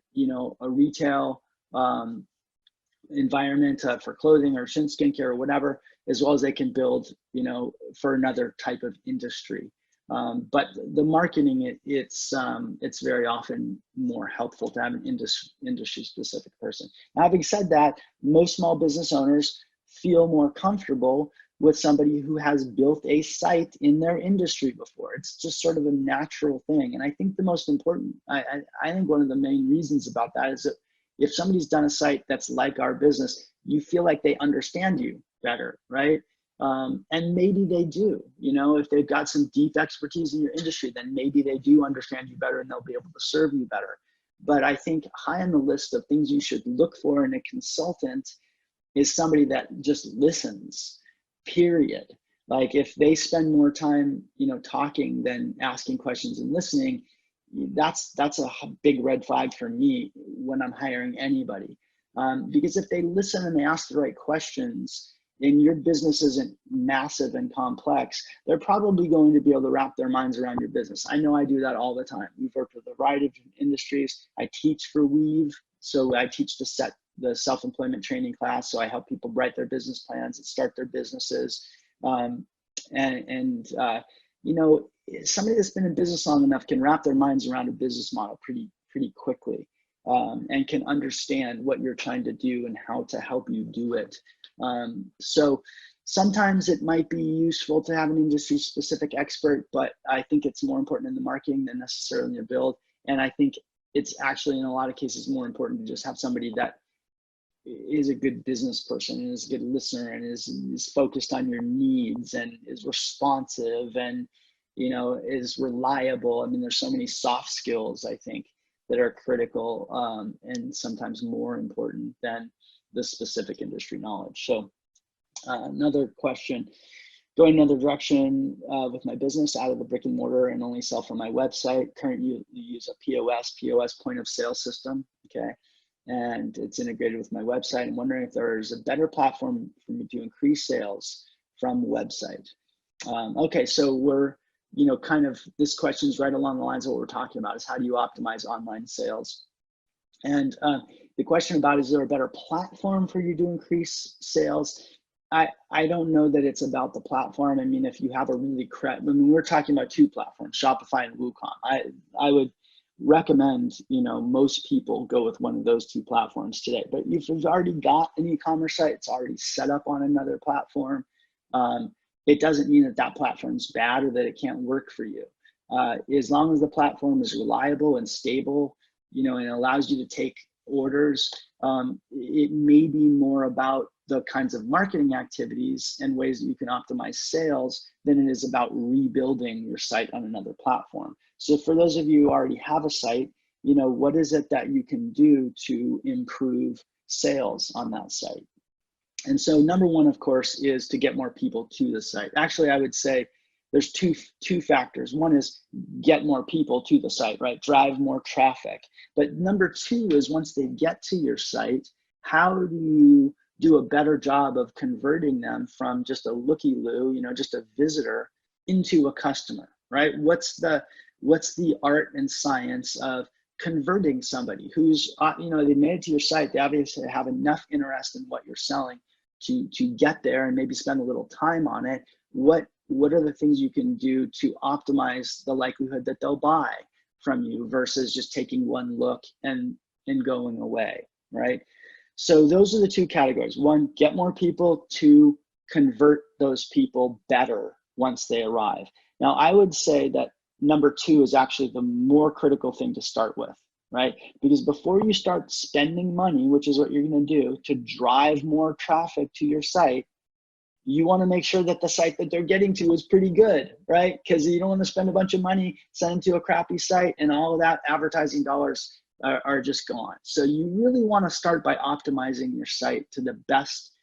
a retail environment for clothing or skincare or whatever, as well as they can build, for another type of industry. But the marketing, it's very often more helpful to have an industry specific person. Now, having said that, most small business owners feel more comfortable with somebody who has built a site in their industry before. It's just sort of a natural thing. And I think the most important, I think one of the main reasons about that is that if somebody's done a site that's like our business, you feel like they understand you better, right? And maybe they do, if they've got some deep expertise in your industry, then maybe they do understand you better and they'll be able to serve you better. But I think high on the list of things you should look for in a consultant is somebody that just listens, period. Like if they spend more time, talking than asking questions and listening, that's a big red flag for me when I'm hiring anybody. Because if they listen and they ask the right questions, and your business isn't massive and complex, they're probably going to be able to wrap their minds around your business. I know I do that all the time. We've worked with a variety of industries. I teach for WEV, so I teach the self-employment training class. So I help people write their business plans and start their businesses. Somebody that's been in business long enough can wrap their minds around a business model pretty quickly, and can understand what you're trying to do and how to help you do it. So sometimes it might be useful to have an industry specific expert, but I think it's more important in the marketing than necessarily in the build. And I think it's actually in a lot of cases more important to just have somebody that is a good business person and is a good listener and is focused on your needs and is responsive and, is reliable. I mean, there's so many soft skills, I think, that are critical and sometimes more important than the specific industry knowledge. So another question, going another direction with my business out of the brick and mortar and only sell from my website. Currently use a POS point of sale system, okay? And it's integrated with my website. I'm wondering if there's a better platform for me to increase sales from website. Okay, so we're, this question is right along the lines of what we're talking about, is how do you optimize online sales? And the question about, is there a better platform for you to increase sales? I don't know that it's about the platform. I mean, if you have a really we're talking about two platforms, Shopify and WooCommerce. I would recommend, most people go with one of those two platforms today. But if you've already got an e-commerce site, it's already set up on another platform, it doesn't mean that platform's bad or that it can't work for you. As long as the platform is reliable and stable, and allows you to take orders, it may be more about the kinds of marketing activities and ways that you can optimize sales than it is about rebuilding your site on another platform. So for those of you who already have a site, what is it that you can do to improve sales on that site? And so number one, of course, is to get more people to the site. Actually, I would say there's two factors. One is get more people to the site, right? Drive more traffic. But number two is, once they get to your site, how do you do a better job of converting them from just a looky-loo, just a visitor, into a customer, right? What's the art and science of converting somebody who's, they made it to your site. They obviously have enough interest in what you're selling to get there and maybe spend a little time on it. What are the things you can do to optimize the likelihood that they'll buy from you versus just taking one look and going away, right? So those are the two categories. One, get more people. Two, convert those people better once they arrive. Now, I would say that number two is actually the more critical thing to start with, right? Because before you start spending money, which is what you're going to do to drive more traffic to your site, you want to make sure that the site that they're getting to is pretty good, right? Because you don't want to spend a bunch of money sending to a crappy site and all of that advertising dollars are just gone. So you really want to start by optimizing your site to the best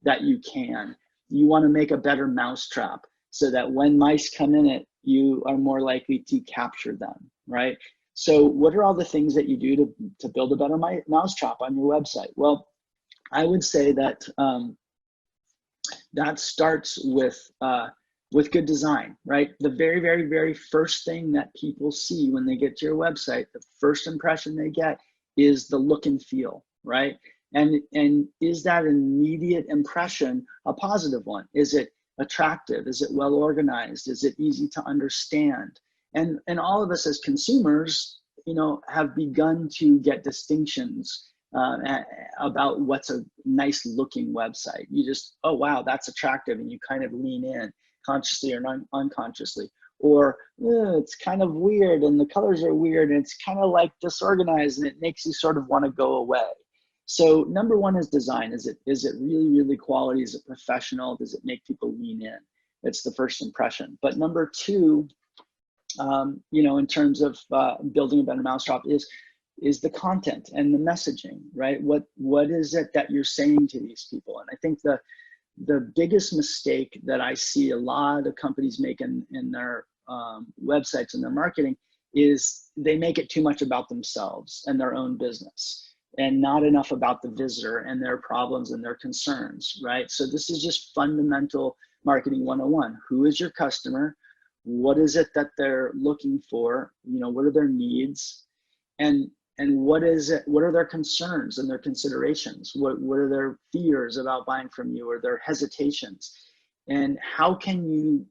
that you can. You want to make a better mousetrap so that when mice come in it, you are more likely to capture them, right? So what are all the things that you do to build a better mousetrap on your website? Well, I would say that that starts with good design, right? The very, very, very first thing that people see when they get to your website, the first impression they get is the look and feel, right? And is that immediate impression a positive one? Is it attractive? Is it well organized? Is it easy to understand? And all of us as consumers, have begun to get distinctions about what's a nice looking website. You just, oh wow, that's attractive, and you kind of lean in consciously or unconsciously. Or it's kind of weird and the colors are weird and it's kind of like disorganized and it makes you sort of want to go away. So number one is design. Is it really, really quality? Is it professional? Does it make people lean in? It's the first impression. But number two, in terms of building a better mousetrap is the content and the messaging, right? What is it that you're saying to these people? And I think the biggest mistake that I see a lot of companies make in their websites and their marketing is they make it too much about themselves and their own business and not enough about the visitor and their problems and their concerns, right? So this is just fundamental marketing 101. Who is your customer? What is it that they're looking for? What are their needs? And what are their concerns and their considerations? What are their fears about buying from you or their hesitations? And how can you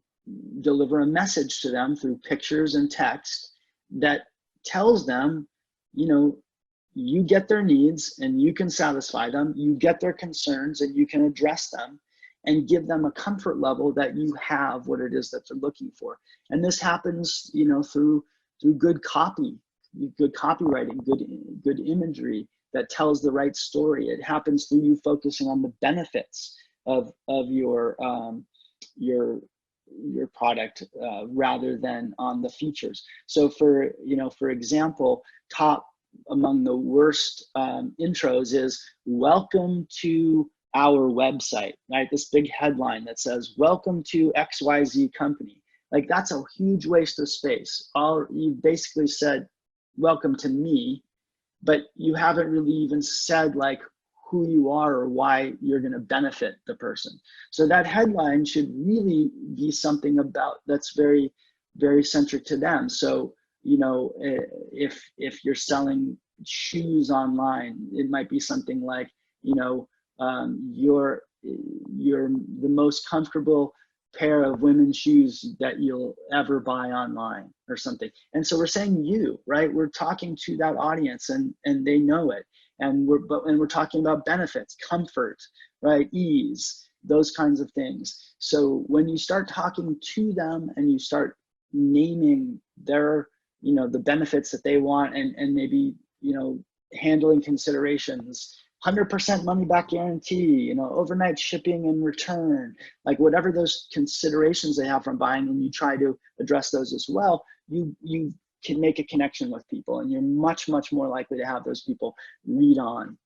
deliver a message to them through pictures and text that tells them, you get their needs and you can satisfy them, you get their concerns and you can address them and give them a comfort level that you have what it is that they're looking for. And this happens, through good copy, good copywriting, good imagery that tells the right story. It happens through you focusing on the benefits of your product rather than on the features. So for example, top among the worst intros is "Welcome to our website," right? This big headline that says "Welcome to XYZ company." Like, that's a huge waste of space. You basically said "Welcome to me," but you haven't really even said like who you are or why you're going to benefit the person. So that headline should really be something about that's very, very centric to them. So if you're selling shoes online, it might be something like you're the most comfortable pair of women's shoes that you'll ever buy online or something. And so we're saying you, right? We're talking to that audience and they know it. And we're talking about benefits, comfort, right? Ease, those kinds of things. So when you start talking to them and you start naming their, the benefits that they want and maybe, handling considerations, 100% money back guarantee, overnight shipping and return, like whatever those considerations they have from buying, and you try to address those as well, you can make a connection with people and you're much, much more likely to have those people read on.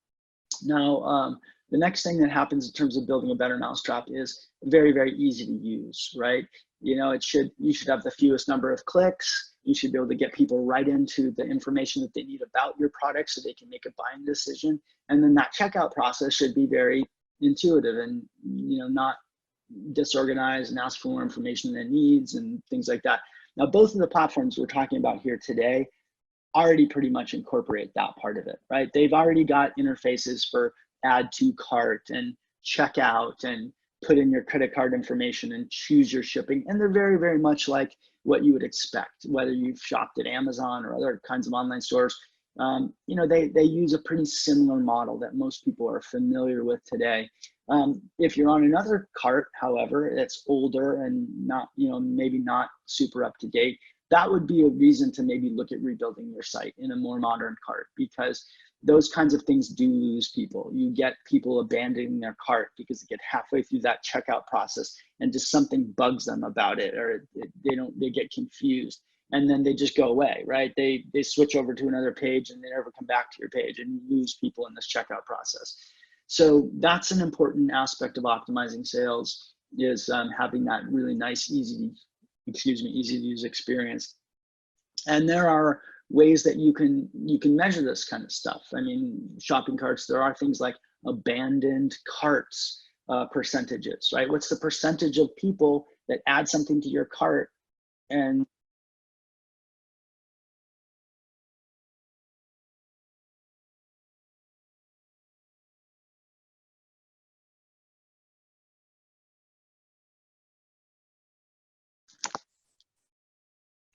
Now, the next thing that happens in terms of building a better mousetrap is very, very easy to use, right? You should have the fewest number of clicks. You should be able to get people right into the information that they need about your product so they can make a buying decision. And then that checkout process should be very intuitive and, not disorganized and ask for more information than it needs and things like that. Now, both of the platforms we're talking about here today already pretty much incorporate that part of it, right? They've already got interfaces for add to cart and checkout and put in your credit card information and choose your shipping. And they're very, very much like what you would expect, whether you've shopped at Amazon or other kinds of online stores. You know, they use a pretty similar model that most people are familiar with today. If you're on another cart, however, that's older and not, you know, maybe not super up to date, that would be a reason to maybe look at rebuilding your site in a more modern cart, because those kinds of things do lose people. You get people abandoning their cart because they get halfway through that checkout process and just something bugs them about it, or they get confused, and then they just go away, right? They switch over to another page and they never come back to your page, and you lose people in this checkout process. So that's an important aspect of optimizing sales, is having that really nice, easy to use experience. And there are ways that you can measure this kind of stuff. I mean, shopping carts, there are things like abandoned carts percentages, right? What's the percentage of people that add something to your cart and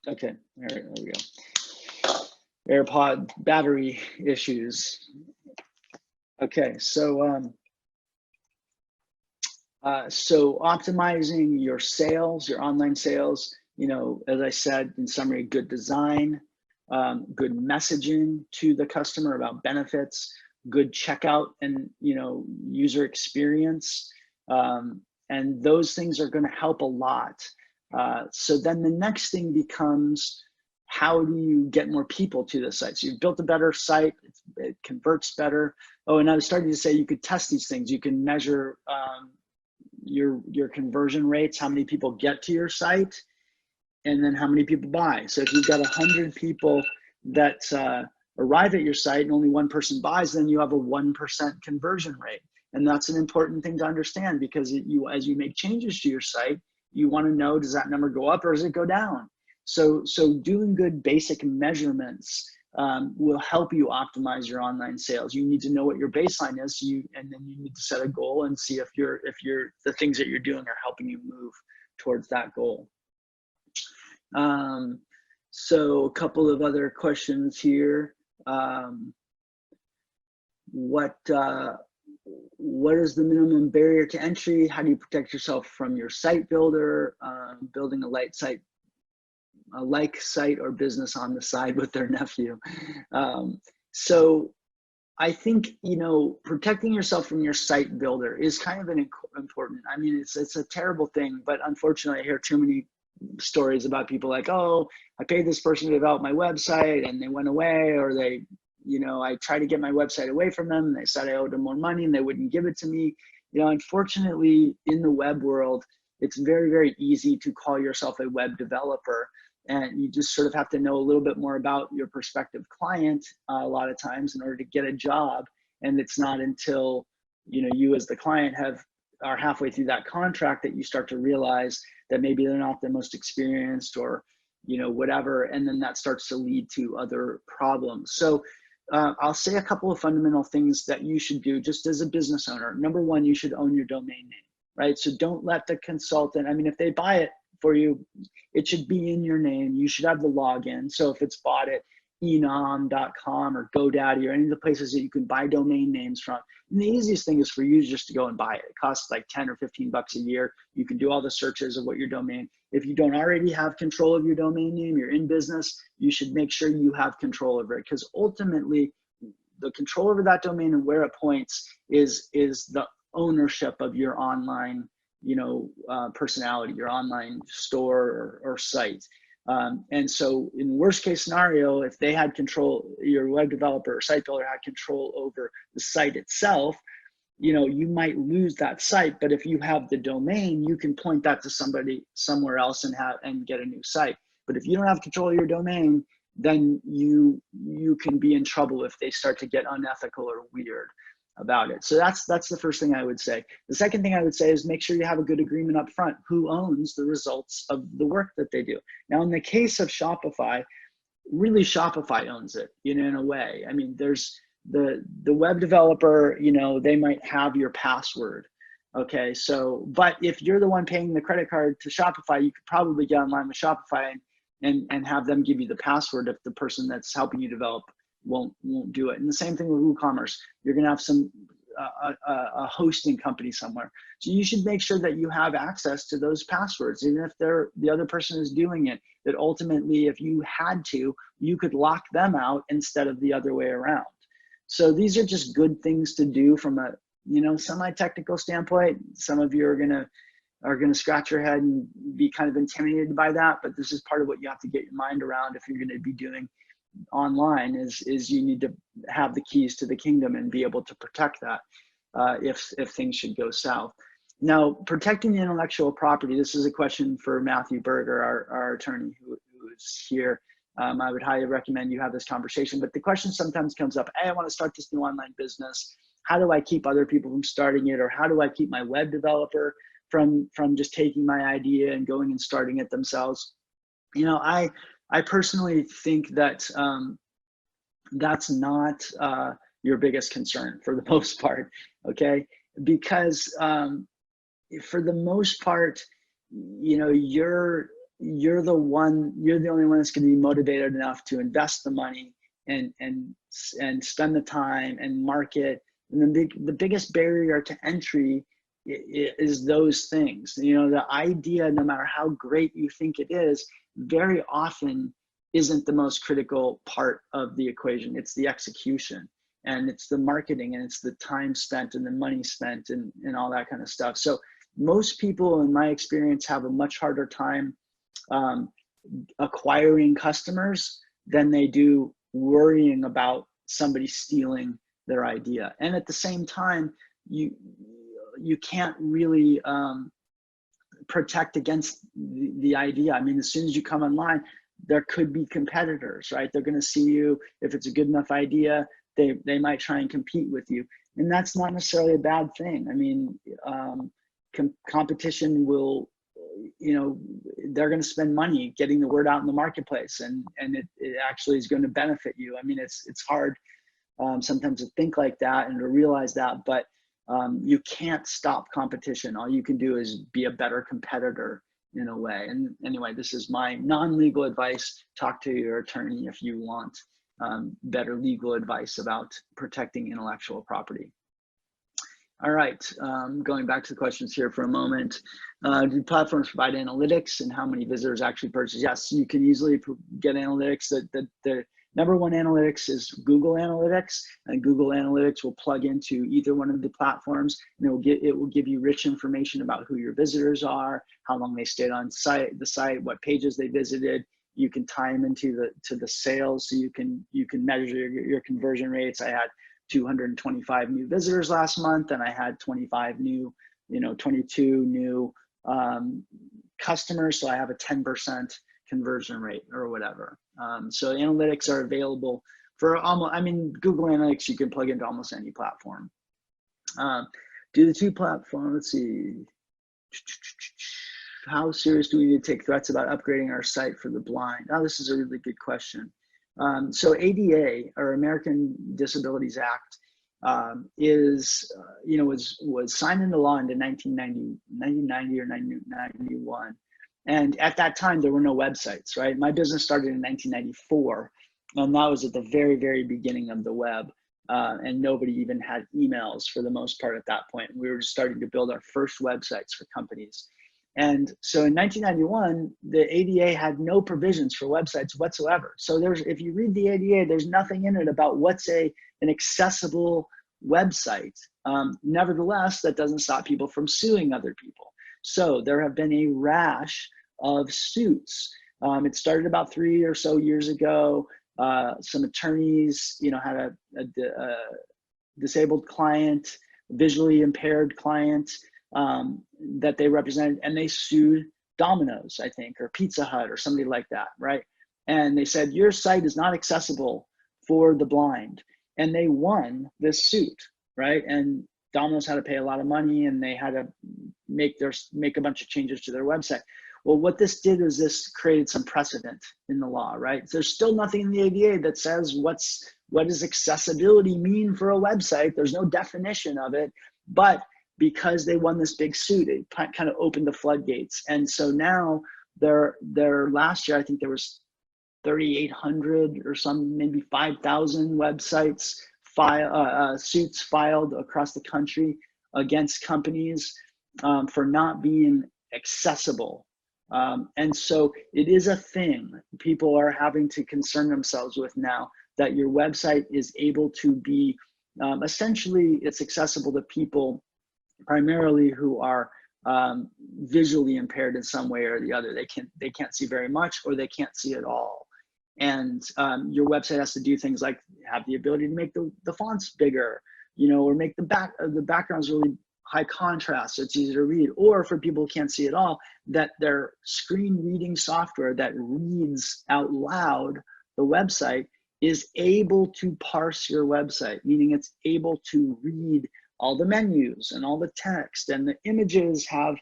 okay, all right, there we go. AirPod battery issues. Okay, so so optimizing your sales, your online sales, you know, as I said, in summary, good design, good messaging to the customer about benefits, good checkout and, you know, user experience. And those things are going to help a lot. So then the next thing becomes, how do you get more people to the site? So you've built a better site, it converts better. Oh, and I was starting to say you could test these things. You can measure your conversion rates, how many people get to your site, and then how many people buy. So if you've got 100 people that arrive at your site and only one person buys, then you have a 1% conversion rate. And that's an important thing to understand, because as you make changes to your site, you want to know, does that number go up or does it go down? So doing good basic measurements will help you optimize your online sales. You need to know what your baseline is, and then you need to set a goal and see if the things that you're doing are helping you move towards that goal. So a couple of other questions here. What is the minimum barrier to entry? How do you protect yourself from your site builder? Building a like site or business on the side with their nephew. So I think, you know, protecting yourself from your site builder is kind of an important. I mean, it's a terrible thing, but unfortunately I hear too many stories about people like, oh, I paid this person to develop my website and they went away, or they, you know, I tried to get my website away from them and they said I owed them more money and they wouldn't give it to me. You know, unfortunately in the web world, it's very, very easy to call yourself a web developer. And you just sort of have to know a little bit more about your prospective client a lot of times in order to get a job. And it's not until, you know, you as the client are halfway through that contract that you start to realize that maybe they're not the most experienced, or, you know, whatever. And then that starts to lead to other problems. So I'll say a couple of fundamental things that you should do just as a business owner. Number one, you should own your domain name, right? So don't let the consultant, I mean, if they buy it for you, it should be in your name. You should have the login. So if it's bought at enom.com or GoDaddy or any of the places that you can buy domain names from, and the easiest thing is for you just to go and buy it. It costs like 10 or 15 bucks a year. You can do all the searches of what your domain. If you don't already have control of your domain name, you're in business, you should make sure you have control over it, because ultimately the control over that domain and where it points is the ownership of your online, you know, personality, your online store or site. And so in worst case scenario, if they had control, your web developer or site builder had control over the site itself, you know, you might lose that site. But if you have the domain, you can point that to somebody somewhere else and get a new site. But if you don't have control of your domain, then you can be in trouble if they start to get unethical or weird about it. So that's the first thing I would say. The second thing I would say is make sure you have a good agreement up front. Who owns the results of the work that they do? Now, in the case of Shopify, really Shopify owns it, you know, in a way. I mean, there's the web developer, you know, they might have your password. Okay, so, but if you're the one paying the credit card to Shopify, you could probably get online with Shopify and have them give you the password if the person that's helping you develop won't do it. And the same thing with WooCommerce. You're gonna have some a hosting company somewhere. So you should make sure that you have access to those passwords, even if the other person is doing it, that ultimately, if you had to, you could lock them out instead of the other way around. So these are just good things to do from a, you know, semi-technical standpoint. Some of you are gonna scratch your head and be kind of intimidated by that, but this is part of what you have to get your mind around if you're gonna be doing online is you need to have the keys to the kingdom and be able to protect that if things should go south. Now, protecting the intellectual property, this is a question for Matthew Berger, our attorney who is here. I would highly recommend you have this conversation, but the question sometimes comes up, hey, I want to start this new online business. How do I keep other people from starting it? Or how do I keep my web developer from just taking my idea and going and starting it themselves? You know, I personally think that that's not your biggest concern for the most part, okay? Because for the most part, you know, you're the only one that's going to be motivated enough to invest the money and spend the time and market. And then the biggest barrier to entry is those things. You know, the idea, no matter how great you think it is, very often isn't the most critical part of the equation. It's the execution, and it's the marketing, and it's the time spent and the money spent and all that kind of stuff. So most people, in my experience, have a much harder time acquiring customers than they do worrying about somebody stealing their idea. And at the same time, you can't really protect against the idea. I mean, as soon as you come online, there could be competitors, right? They're going to see you. If it's a good enough idea, they might try and compete with you. And that's not necessarily a bad thing. I mean, competition will, you know, they're going to spend money getting the word out in the marketplace, and it actually is going to benefit you. I mean, it's hard sometimes to think like that and to realize that, but you can't stop competition. All you can do is be a better competitor in a way. And anyway, this is my non-legal advice. Talk to your attorney if you want better legal advice about protecting intellectual property. All right, going back to the questions here for a moment. Do platforms provide analytics and how many visitors actually purchase? Yes, you can easily get analytics. The number one analytics is Google Analytics, and Google Analytics will plug into either one of the platforms, and it will give you rich information about who your visitors are, how long they stayed on the site, what pages they visited. You can tie them into the sales, so you can measure your conversion rates. I had 225 new visitors last month, and I had 22 new customers, so I have a 10% conversion rate or whatever. So analytics are available for almost, I mean, Google Analytics you can plug into almost any platform. Do the two platforms, let's see. How serious do we need to take threats about upgrading our site for the blind? Oh, this is a really good question. So ADA, or American Disabilities Act, was signed into law in 1990 or 1991. And at that time, there were no websites, right? My business started in 1994, and that was at the very, very beginning of the web. And nobody even had emails for the most part at that point. We were just starting to build our first websites for companies. And so in 1991, the ADA had no provisions for websites whatsoever. So if you read the ADA, there's nothing in it about what's an accessible website. Nevertheless, that doesn't stop people from suing other people. So there have been a rash of suits. It started about 3 or so years ago. Some attorneys, had a disabled client, visually impaired client that they represented, and they sued Domino's, I think, or Pizza Hut or somebody like that, right? And they said, your site is not accessible for the blind. And they won this suit, right? And Domino's had to pay a lot of money, and they had to make a bunch of changes to their website. Well, what this did is this created some precedent in the law, right? There's still nothing in the ADA that says what does accessibility mean for a website. There's no definition of it, but because they won this big suit, it kind of opened the floodgates. And so now their last year, I think there was 3,800 or some, maybe 5,000 websites suits filed across the country against companies for not being accessible. And so it is a thing people are having to concern themselves with now, that your website is able to be, essentially it's accessible to people primarily who are visually impaired in some way or the other. They can't see very much, or they can't see at all. And your website has to do things like have the ability to make the fonts bigger, or make the backgrounds really high contrast so it's easier to read, or for people who can't see at all, that their screen reading software that reads out loud the website is able to parse your website, meaning it's able to read all the menus and all the text, and the images have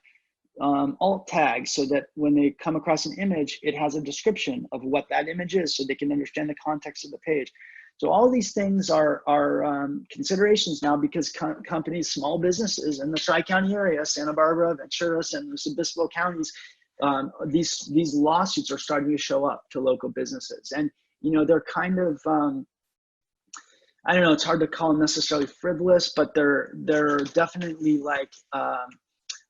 alt tags so that when they come across an image, it has a description of what that image is so they can understand the context of the page. So all these things are considerations now, because companies, small businesses in the Tri-County area, Santa Barbara, Ventura, San Luis Obispo counties, these lawsuits are starting to show up to local businesses. And, they're kind of, I don't know, it's hard to call them necessarily frivolous, but they're definitely like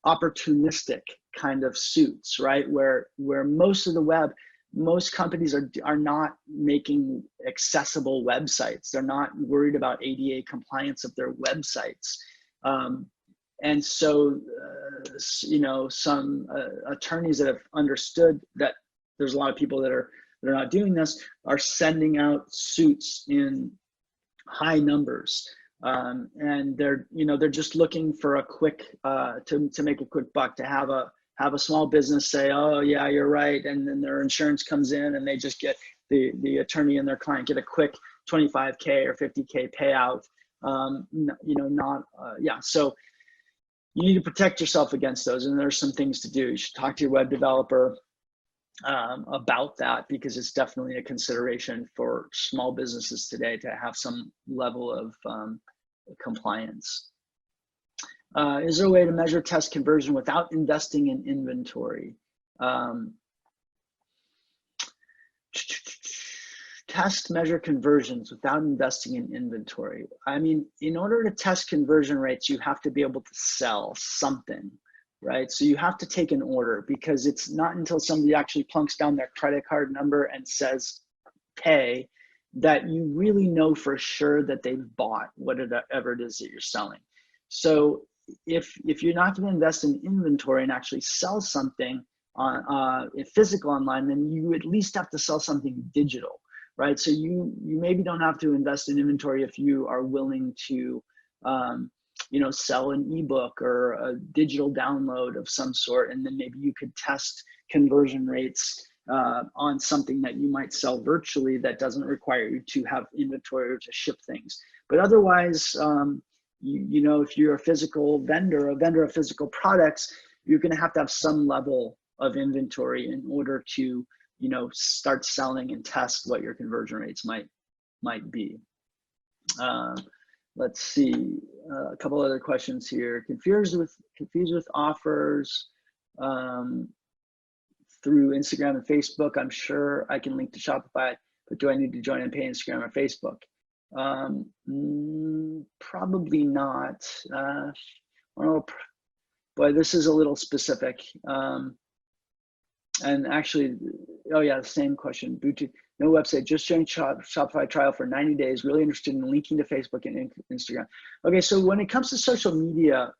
opportunistic kind of suits, right? Where most of the web, most companies are not making accessible websites. They're not worried about ADA compliance of their websites. And so, some attorneys that have understood that there's a lot of people that are not doing this are sending out suits in high numbers. And they're just looking for a quick, to make a quick buck, to have a small business say, oh yeah, you're right. And then their insurance comes in and they just get the attorney and their client get a quick 25K or 50K payout. So you need to protect yourself against those. And there's some things to do. You should talk to your web developer about that, because it's definitely a consideration for small businesses today to have some level of compliance. Is there a way to measure test conversion without investing in inventory? Test measure conversions without investing in inventory. I mean, in order to test conversion rates, you have to be able to sell something, right? So you have to take an order, because it's not until somebody actually plunks down their credit card number and says pay that you really know for sure that they've bought whatever it is that you're selling. So if you're not going to invest in inventory and actually sell something on physical online, then you at least have to sell something digital, right? So you maybe don't have to invest in inventory if you are willing to sell an ebook or a digital download of some sort, and then maybe you could test conversion rates on something that you might sell virtually that doesn't require you to have inventory or to ship things. But otherwise, if you're a physical vendor, a vendor of physical products, you're going to have some level of inventory in order to, start selling and test what your conversion rates might be. Let's see, a couple other questions here. Confused with offers through Instagram and Facebook. I'm sure I can link to Shopify, but do I need to join and pay Instagram or Facebook? Probably not. Boy, this is a little specific. And actually, oh yeah, the same question. Boutique, no website, just joined Shopify trial for 90 days. Really interested in linking to Facebook and Instagram. Okay, so when it comes to social media,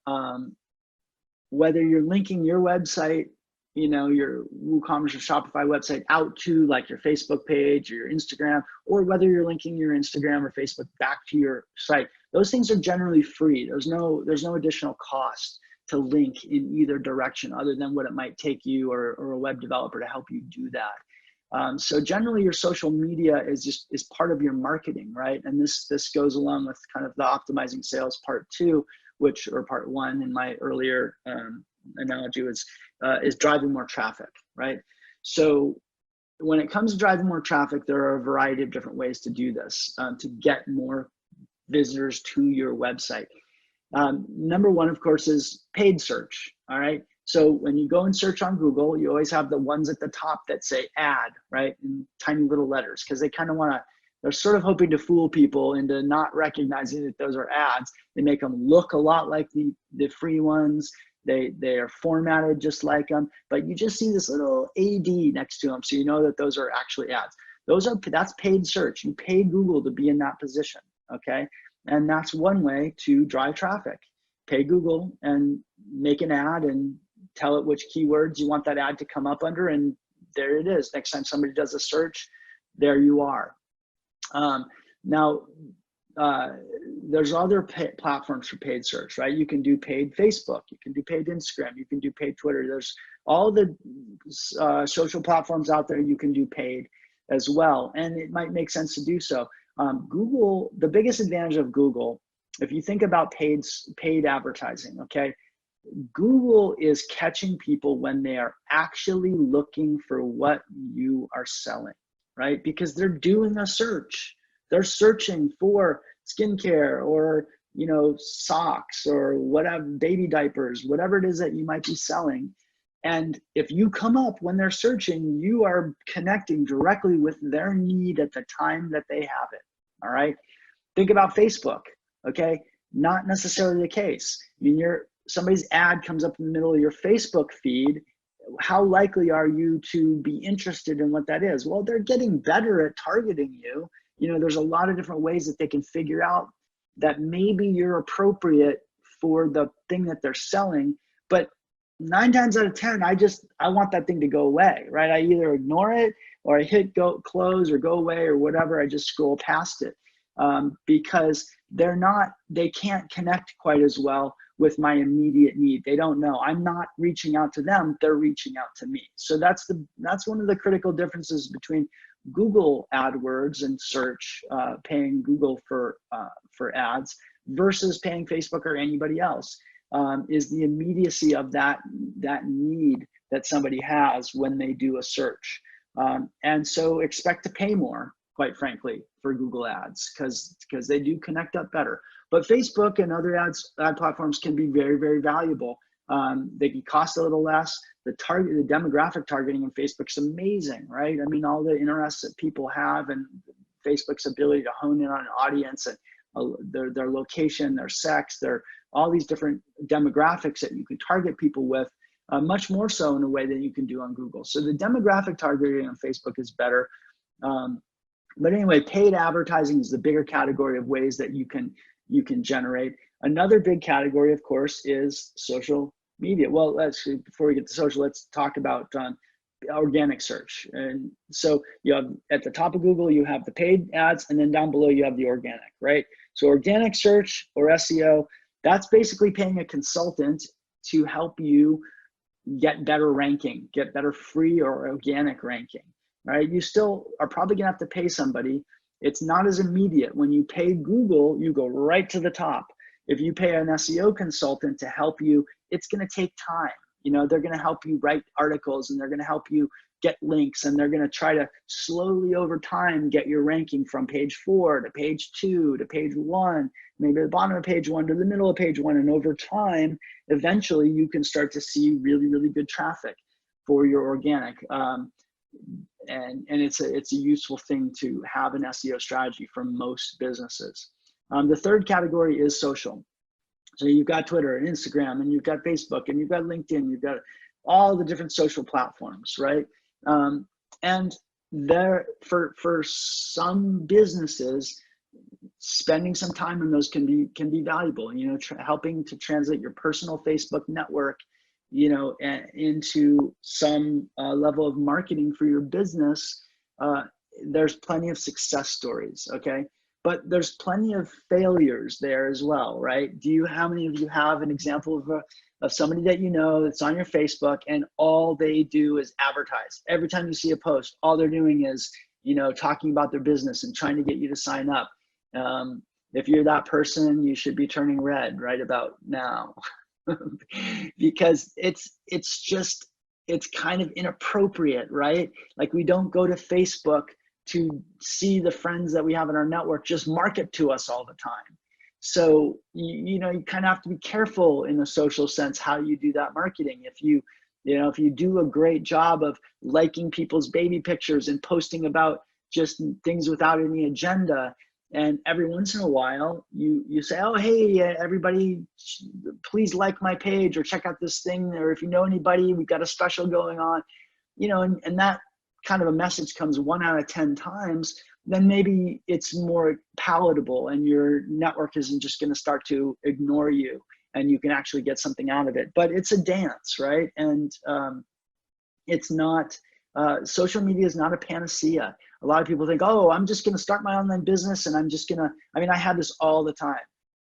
whether you're linking your website, your WooCommerce or Shopify website out to like your Facebook page or your Instagram, or whether you're linking your Instagram or Facebook back to your site, those things are generally free. There's no additional cost to link in either direction other than what it might take you or a web developer to help you do that. So generally your social media is part of your marketing, right? And this goes along with kind of the optimizing sales part 2, or part 1 in my earlier analogy is driving more traffic, right? So when it comes to driving more traffic, there are a variety of different ways to do this, to get more visitors to your website. Number one, of course, is paid search, all right? So when you go and search on Google, you always have the ones at the top that say ad, right, in tiny little letters, because they kind of want to, they're sort of hoping to fool people into not recognizing that those are ads. They make them look a lot like the free ones. They are formatted just like them, but you just see this little AD next to them, so you know that those are actually ads. That's paid search. You pay Google to be in that position, okay? And that's one way to drive traffic. Pay Google and make an ad and tell it which keywords you want that ad to come up under, and there it is. Next time somebody does a search, there you are. Now, there's other platforms for paid search, right? You can do paid Facebook, you can do paid Instagram, you can do paid Twitter. There's all the social platforms out there you can do paid as well, and it might make sense to do so. Google, the biggest advantage of Google, if you think about paid advertising, okay, Google is catching people when they are actually looking for what you are selling, right? Because they're doing a search. They're searching for skincare or, you know, socks or whatever, baby diapers, whatever it is that you might be selling. And if you come up when they're searching, you are connecting directly with their need at the time that they have it, all right? Think about Facebook, okay? Not necessarily the case. I mean, somebody's ad comes up in the middle of your Facebook feed. How likely are you to be interested in what that is? Well, they're getting better at targeting you. You know, there's a lot of different ways that they can figure out that maybe you're appropriate for the thing that they're selling, but 9 times out of 10, I want that thing to go away, right? I either ignore it or I hit close or go away or whatever. I just scroll past it because they can't connect quite as well with my immediate need. They don't know. I'm not reaching out to them, they're reaching out to me. So that's one of the critical differences between Google AdWords and search, paying Google for ads versus paying Facebook or anybody else, is the immediacy of that need that somebody has when they do a search. And so expect to pay more, quite frankly, for Google ads because they do connect up better. But Facebook and other ad platforms can be very, very valuable. They can cost a little less. The demographic targeting in Facebook's amazing, right? I mean, all the interests that people have and Facebook's ability to hone in on an audience and their location, their sex, all these different demographics that you can target people with, much more so in a way than you can do on Google. So the demographic targeting on Facebook is better. But anyway, paid advertising is the bigger category of ways that you can generate. Another big category, of course, is social media. Well, before we get to social, let's talk about organic search. And so you have at the top of Google, you have the paid ads, and then down below you have the organic, right? So organic search or SEO, that's basically paying a consultant to help you get better ranking, get better free or organic ranking, right? You still are probably gonna have to pay somebody. It's not as immediate. When you pay Google, you go right to the top. If you pay an SEO consultant to help you, it's gonna take time. You know, they're gonna help you write articles and they're gonna help you get links and they're gonna try to slowly over time get your ranking from page 4 to page 2 to page 1, maybe the bottom of page 1 to the middle of page 1. And over time, eventually you can start to see really, really good traffic for your organic. And it's a useful thing to have an SEO strategy for most businesses. The third category is social. So you've got Twitter and Instagram, and you've got Facebook, and you've got LinkedIn, you've got all the different social platforms, right? And there, for some businesses, spending some time on those can be valuable. You know, helping to translate your personal Facebook network, you know, into some level of marketing for your business. There's plenty of success stories, okay? But there's plenty of failures there as well, right? How many of you have an example of somebody that you know that's on your Facebook and all they do is advertise? Every time you see a post, all they're doing is, you know, talking about their business and trying to get you to sign up. If you're that person, you should be turning red right about now. because it's kind of inappropriate, right? Like, we don't go to Facebook to see the friends that we have in our network just market to us all the time. So, you kind of have to be careful in a social sense how you do that marketing. If you do a great job of liking people's baby pictures and posting about just things without any agenda, and every once in a while you say, oh, hey, everybody, please like my page or check out this thing, or if you know anybody, we've got a special going on, and that kind of a message comes 1 out of 10 times, then maybe it's more palatable and your network isn't just going to start to ignore you, and you can actually get something out of it. But it's a dance, right? And it's not, social media is not a panacea. A lot of people think, oh, I'm just going to start my online business and I'm just going to, I have this all the time.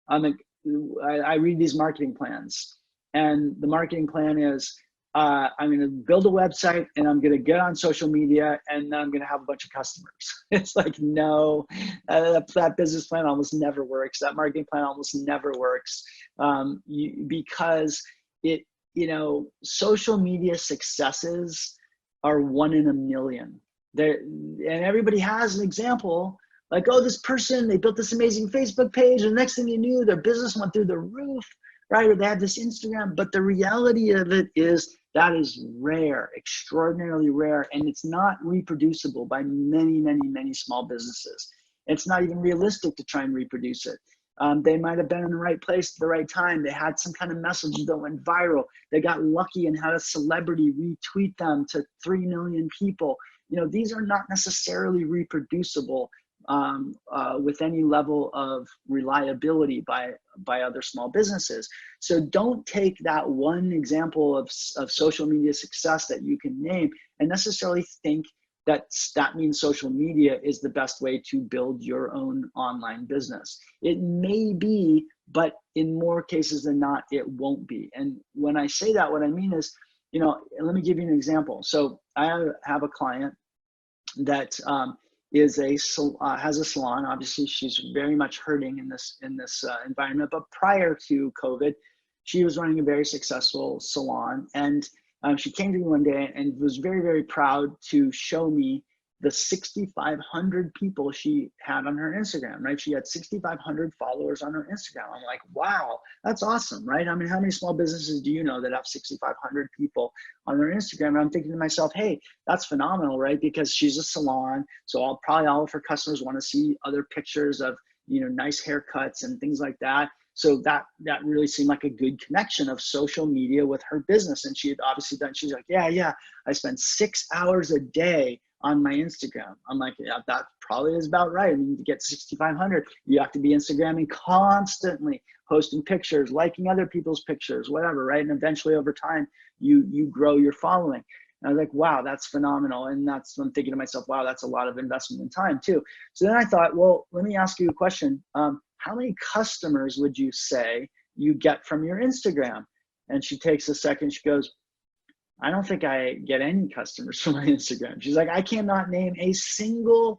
I read these marketing plans, and the marketing plan is, I'm going to build a website and I'm going to get on social media and then I'm going to have a bunch of customers. It's like, no, that business plan almost never works. That marketing plan almost never works, because social media successes are 1 in a million. And everybody has an example, like, oh, this person, they built this amazing Facebook page, and the next thing you knew, their business went through the roof, right? Or they had this Instagram. But the reality of it is that is rare, extraordinarily rare, and it's not reproducible by many, many, many small businesses. It's not even realistic to try and reproduce it. They might have been in the right place at the right time. They had some kind of message that went viral. They got lucky and had a celebrity retweet them to 3 million people. These are not necessarily reproducible with any level of reliability by other small businesses. So don't take that one example of social media success that you can name and necessarily think that means social media is the best way to build your own online business. It may be, but in more cases than not, it won't be. And when I say that, what I mean is, let me give you an example. So I have a client that has a salon. Obviously, she's very much hurting in this environment. But prior to COVID, she was running a very successful salon, and she came to me one day and was very, very proud to show me the 6,500 people she had on her Instagram, right? She had 6,500 followers on her Instagram. I'm like, wow, that's awesome, right? How many small businesses do you know that have 6,500 people on their Instagram? And I'm thinking to myself, hey, that's phenomenal, right? Because she's a salon, so all of her customers want to see other pictures of, nice haircuts and things like that. So that really seemed like a good connection of social media with her business. And she had obviously done, she's like, yeah, I spend 6 hours a day on my Instagram. I'm like, yeah, that probably is about right. To get 6,500, you have to be Instagramming constantly, posting pictures, liking other people's pictures, whatever, right? And eventually over time, you grow your following. And I was like, wow, that's phenomenal. And I'm thinking to myself, wow, that's a lot of investment in time too. So then I thought, well, let me ask you a question. How many customers would you say you get from your Instagram? And she takes a second, she goes, I don't think I get any customers from my Instagram. She's like, I cannot name a single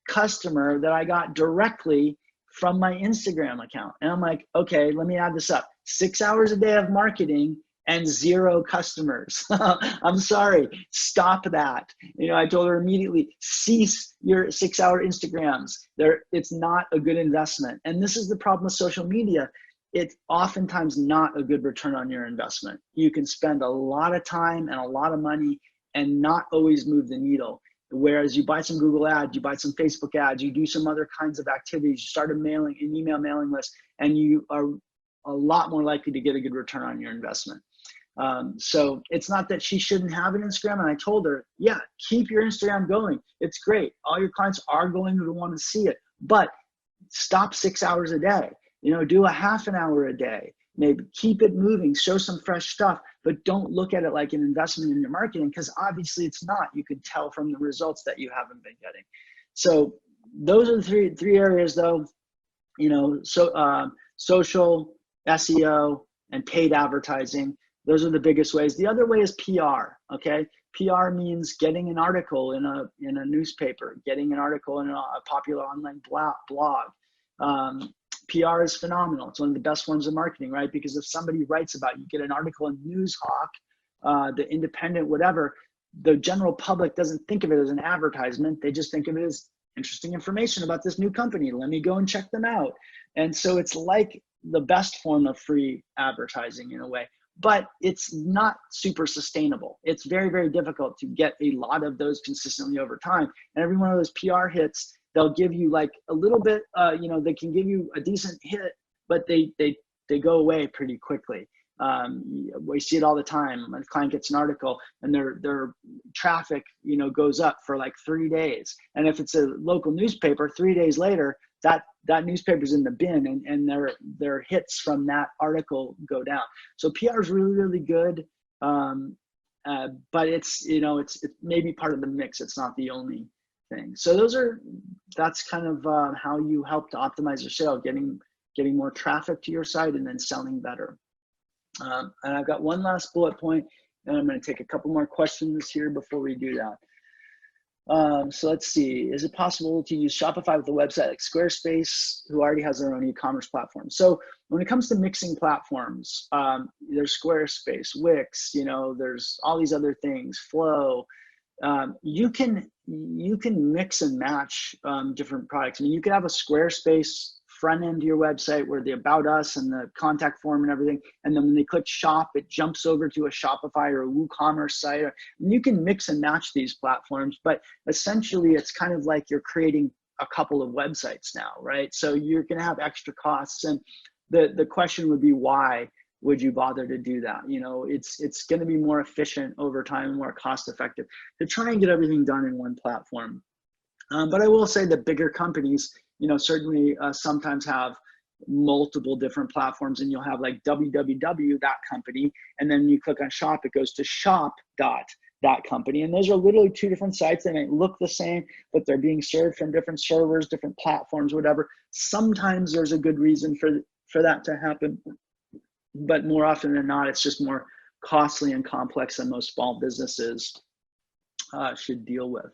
customer that I got directly from my Instagram account. And I'm like, okay, let me add this up. 6 hours a day of marketing and 0 customers. I'm sorry, stop that. I told her immediately, cease your 6-hour Instagrams. It's not a good investment. And this is the problem with social media. It's oftentimes not a good return on your investment. You can spend a lot of time and a lot of money and not always move the needle. Whereas you buy some Google ads, you buy some Facebook ads, you do some other kinds of activities, you start an email mailing list, and you are a lot more likely to get a good return on your investment. So it's not that she shouldn't have an Instagram. And I told her, yeah, keep your Instagram going. It's great. All your clients are going to want to see it, but stop 6 hours a day. Do a half an hour a day, maybe keep it moving, show some fresh stuff, but don't look at it like an investment in your marketing, because obviously it's not. You can tell from the results that you haven't been getting. So those are the three areas though, social, SEO, and paid advertising. Those are the biggest ways. The other way is PR, okay? PR means getting an article in a newspaper, getting an article in a popular online blog. PR is phenomenal. It's one of the best forms of marketing, right? Because if somebody writes about you, get an article in Newshawk, the Independent, whatever, the general public doesn't think of it as an advertisement. They just think of it as interesting information about this new company. Let me go and check them out. And so it's like the best form of free advertising in a way, but it's not super sustainable. It's very, very difficult to get a lot of those consistently over time. And every one of those PR hits, they'll give you like a little bit, they can give you a decent hit, but they go away pretty quickly. We see it all the time. A client gets an article and their traffic, goes up for like 3 days. And if it's a local newspaper, 3 days later, that newspaper's in the bin, and their hits from that article go down. So PR is really, really good. But it's maybe part of the mix. It's not the only thing. So that's kind of how you help to optimize your sale, getting more traffic to your site and then selling better. And I've got one last bullet point, and I'm going to take a couple more questions here before we do that. So let's see, is it possible to use Shopify with a website like Squarespace, who already has their own e-commerce platform? So when it comes to mixing platforms, there's Squarespace, Wix, there's all these other things, Flow. You can mix and match different products. I mean, you could have a Squarespace front end to your website where the About Us and the contact form and everything, and then when they click shop, it jumps over to a Shopify or a WooCommerce site. And you can mix and match these platforms, but essentially it's kind of like you're creating a couple of websites now, right? So you're going to have extra costs, and the question would be, why would you bother to do that? It's going to be more efficient over time, more cost effective to try and get everything done in one platform. But I will say that bigger companies, certainly sometimes have multiple different platforms, and you'll have like www.company, and then you click on shop, it goes to shop.that company. And those are literally two different sites. They might look the same, but they're being served from different servers, different platforms, whatever. Sometimes there's a good reason for that to happen, but more often than not, it's just more costly and complex than most small businesses should deal with.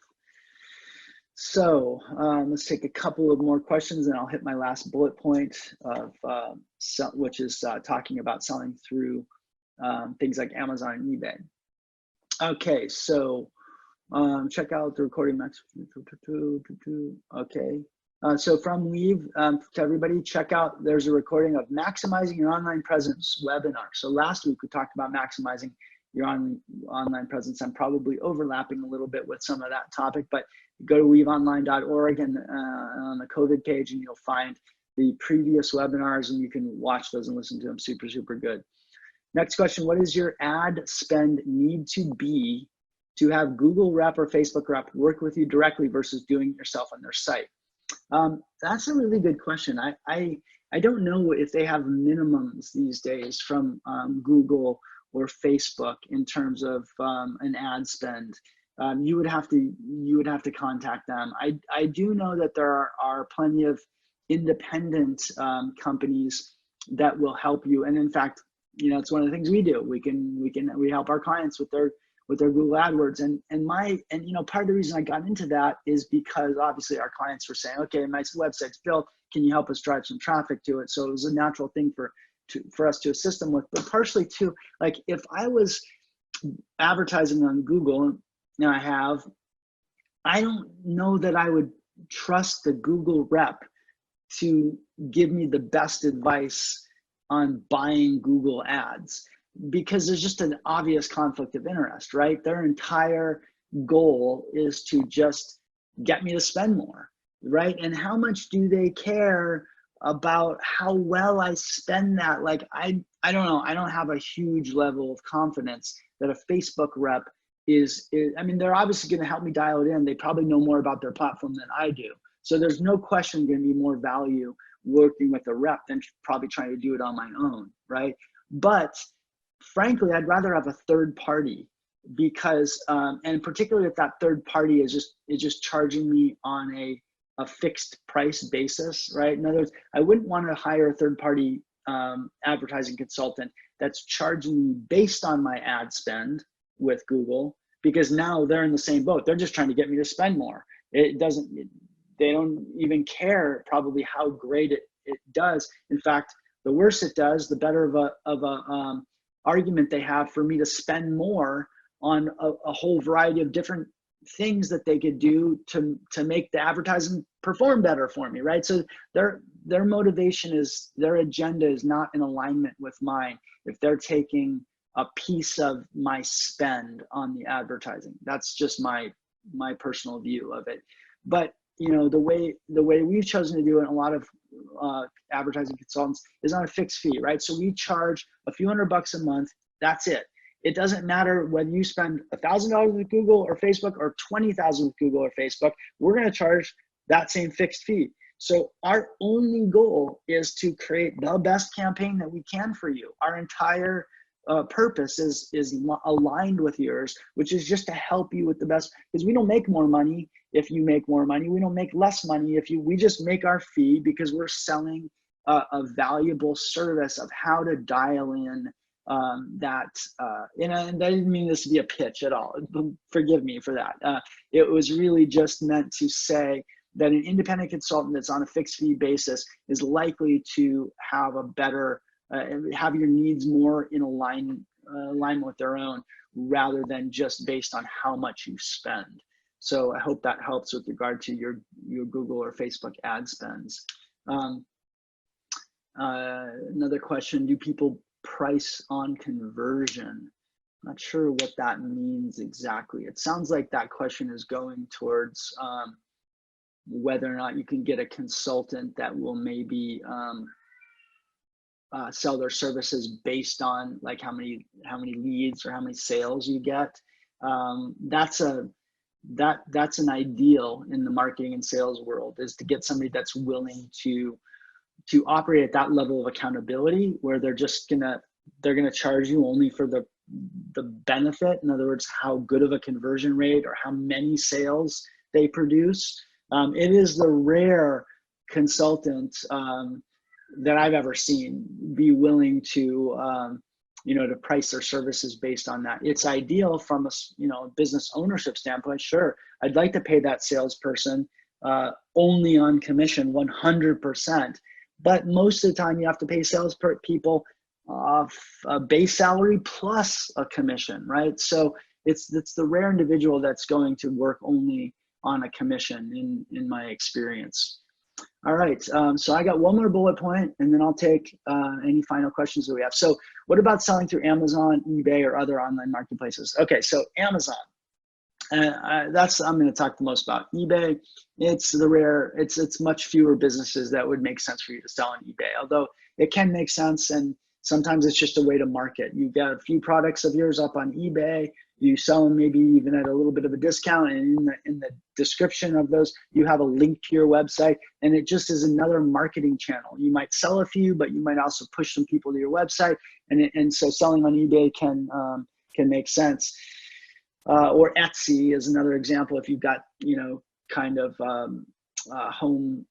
So let's take a couple of more questions, and I'll hit my last bullet point of which is talking about selling through things like Amazon and eBay. Okay, so check out the recording max. Okay, so from WEV, to everybody, check out, there's a recording of Maximizing Your Online Presence webinar. So last week we talked about maximizing your online presence. I'm probably overlapping a little bit with some of that topic, but go to weaveonline.org and on the COVID page, and you'll find the previous webinars, and you can watch those and listen to them. Super, super good. Next question, what is your ad spend need to be to have Google rep or Facebook rep work with you directly versus doing it yourself on their site? That's a really good question. I don't know if they have minimums these days from Google or Facebook in terms of an ad spend. You would have to contact them. I do know that there are plenty of independent companies that will help you. And in fact, it's one of the things we do. We help our clients with their Google AdWords. And part of the reason I got into that is because obviously our clients were saying, okay, my website's built, can you help us drive some traffic to it? So it was a natural thing for us to assist them with, but partially too, like if I was advertising on Google, I don't know that I would trust the Google rep to give me the best advice on buying Google ads, because there's just an obvious conflict of interest, right? Their entire goal is to just get me to spend more, right? And how much do they care about how well I spend that? Like, I don't know. I don't have a huge level of confidence that a Facebook rep is I mean, they're obviously going to help me dial it in. They probably know more about their platform than I do. So there's no question going to be more value working with a rep than probably trying to do it on my own, right? But frankly, I'd rather have a third party, because, and particularly if that third party is just charging me on a fixed price basis, right? In other words, I wouldn't want to hire a third party advertising consultant that's charging me based on my ad spend with Google, because now they're in the same boat. They're just trying to get me to spend more. They don't even care probably how great it does. In fact, the worse it does, the better of a argument they have for me to spend more on a whole variety of different things that they could do to make the advertising perform better for me, right? So their motivation is, their agenda is not in alignment with mine if they're taking a piece of my spend on the advertising. That's just my personal view of it. But you know, the way we've chosen to do it, and a lot of advertising consultants, is on a fixed fee, right? So we charge a few $100 a month. That's it. It doesn't matter whether you spend $1,000 with Google or Facebook or $20,000 with Google or Facebook. We're going to charge that same fixed fee. So our only goal is to create the best campaign that we can for you. Our entire purpose is aligned with yours, which is just to help you with the best, because we don't make more money if you make more money. We don't make less money if you, we just make our fee because we're selling a valuable service of how to dial in that, and I didn't mean this to be a pitch at all. Forgive me for that. It was really just meant to say that an independent consultant that's on a fixed fee basis is likely to have a better, have your needs more in alignment with their own, rather than just based on how much you spend. So I hope that helps with regard to your Google or Facebook ad spends. Another question, do people price on conversion? Not sure what that means exactly. It sounds like that question is going towards whether or not you can get a consultant that will maybe sell their services based on like how many leads or how many sales you get. That's an ideal in the marketing and sales world, is to get somebody that's willing to operate at that level of accountability, where they're gonna charge you only for the benefit. In other words, how good of a conversion rate or how many sales they produce. It is the rare consultant that I've ever seen be willing to to price their services based on that. It's ideal from a business ownership standpoint. Sure, I'd like to pay that salesperson only on commission 100%, but most of the time you have to pay salespeople a base salary plus a commission, right? So it's the rare individual that's going to work only on a commission in my experience. All right, so I got one more bullet point, and then I'll take any final questions that we have. So what about selling through Amazon, eBay, or other online marketplaces? Okay, so Amazon, that's I'm going to talk the most about. eBay, it's much fewer businesses that would make sense for you to sell on eBay, although it can make sense, and sometimes it's just a way to market. You get a few products of yours up on eBay, you sell them maybe even at a little bit of a discount, and in the description of those, you have a link to your website, and it just is another marketing channel. You might sell a few, but you might also push some people to your website, and so selling on eBay can make sense. Or Etsy is another example. If you've got kind of home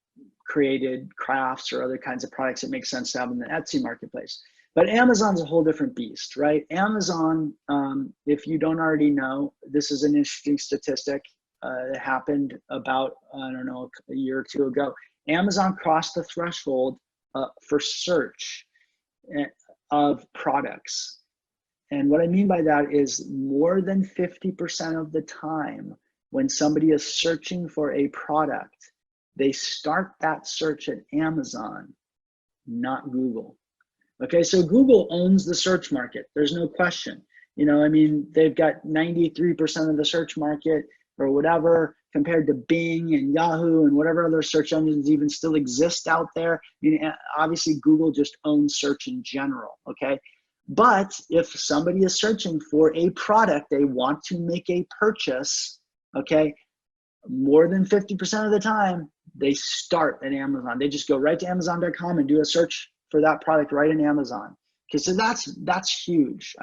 created crafts or other kinds of products, it makes sense to have in the Etsy marketplace. But Amazon's a whole different beast, right? Amazon, if you don't already know, this is an interesting statistic. It happened about, I don't know, a year or two ago. Amazon crossed the threshold for search of products. And what I mean by that is more than 50% of the time when somebody is searching for a product, they start that search at Amazon, not Google. Okay, so Google owns the search market. There's no question. They've got 93% of the search market or whatever, compared to Bing and Yahoo and whatever other search engines even still exist out there. Obviously Google just owns search in general, okay? But if somebody is searching for a product, they want to make a purchase, okay, more than 50% of the time, they start at Amazon. They just go right to Amazon.com and do a search for that product right in Amazon. Okay, so that's huge.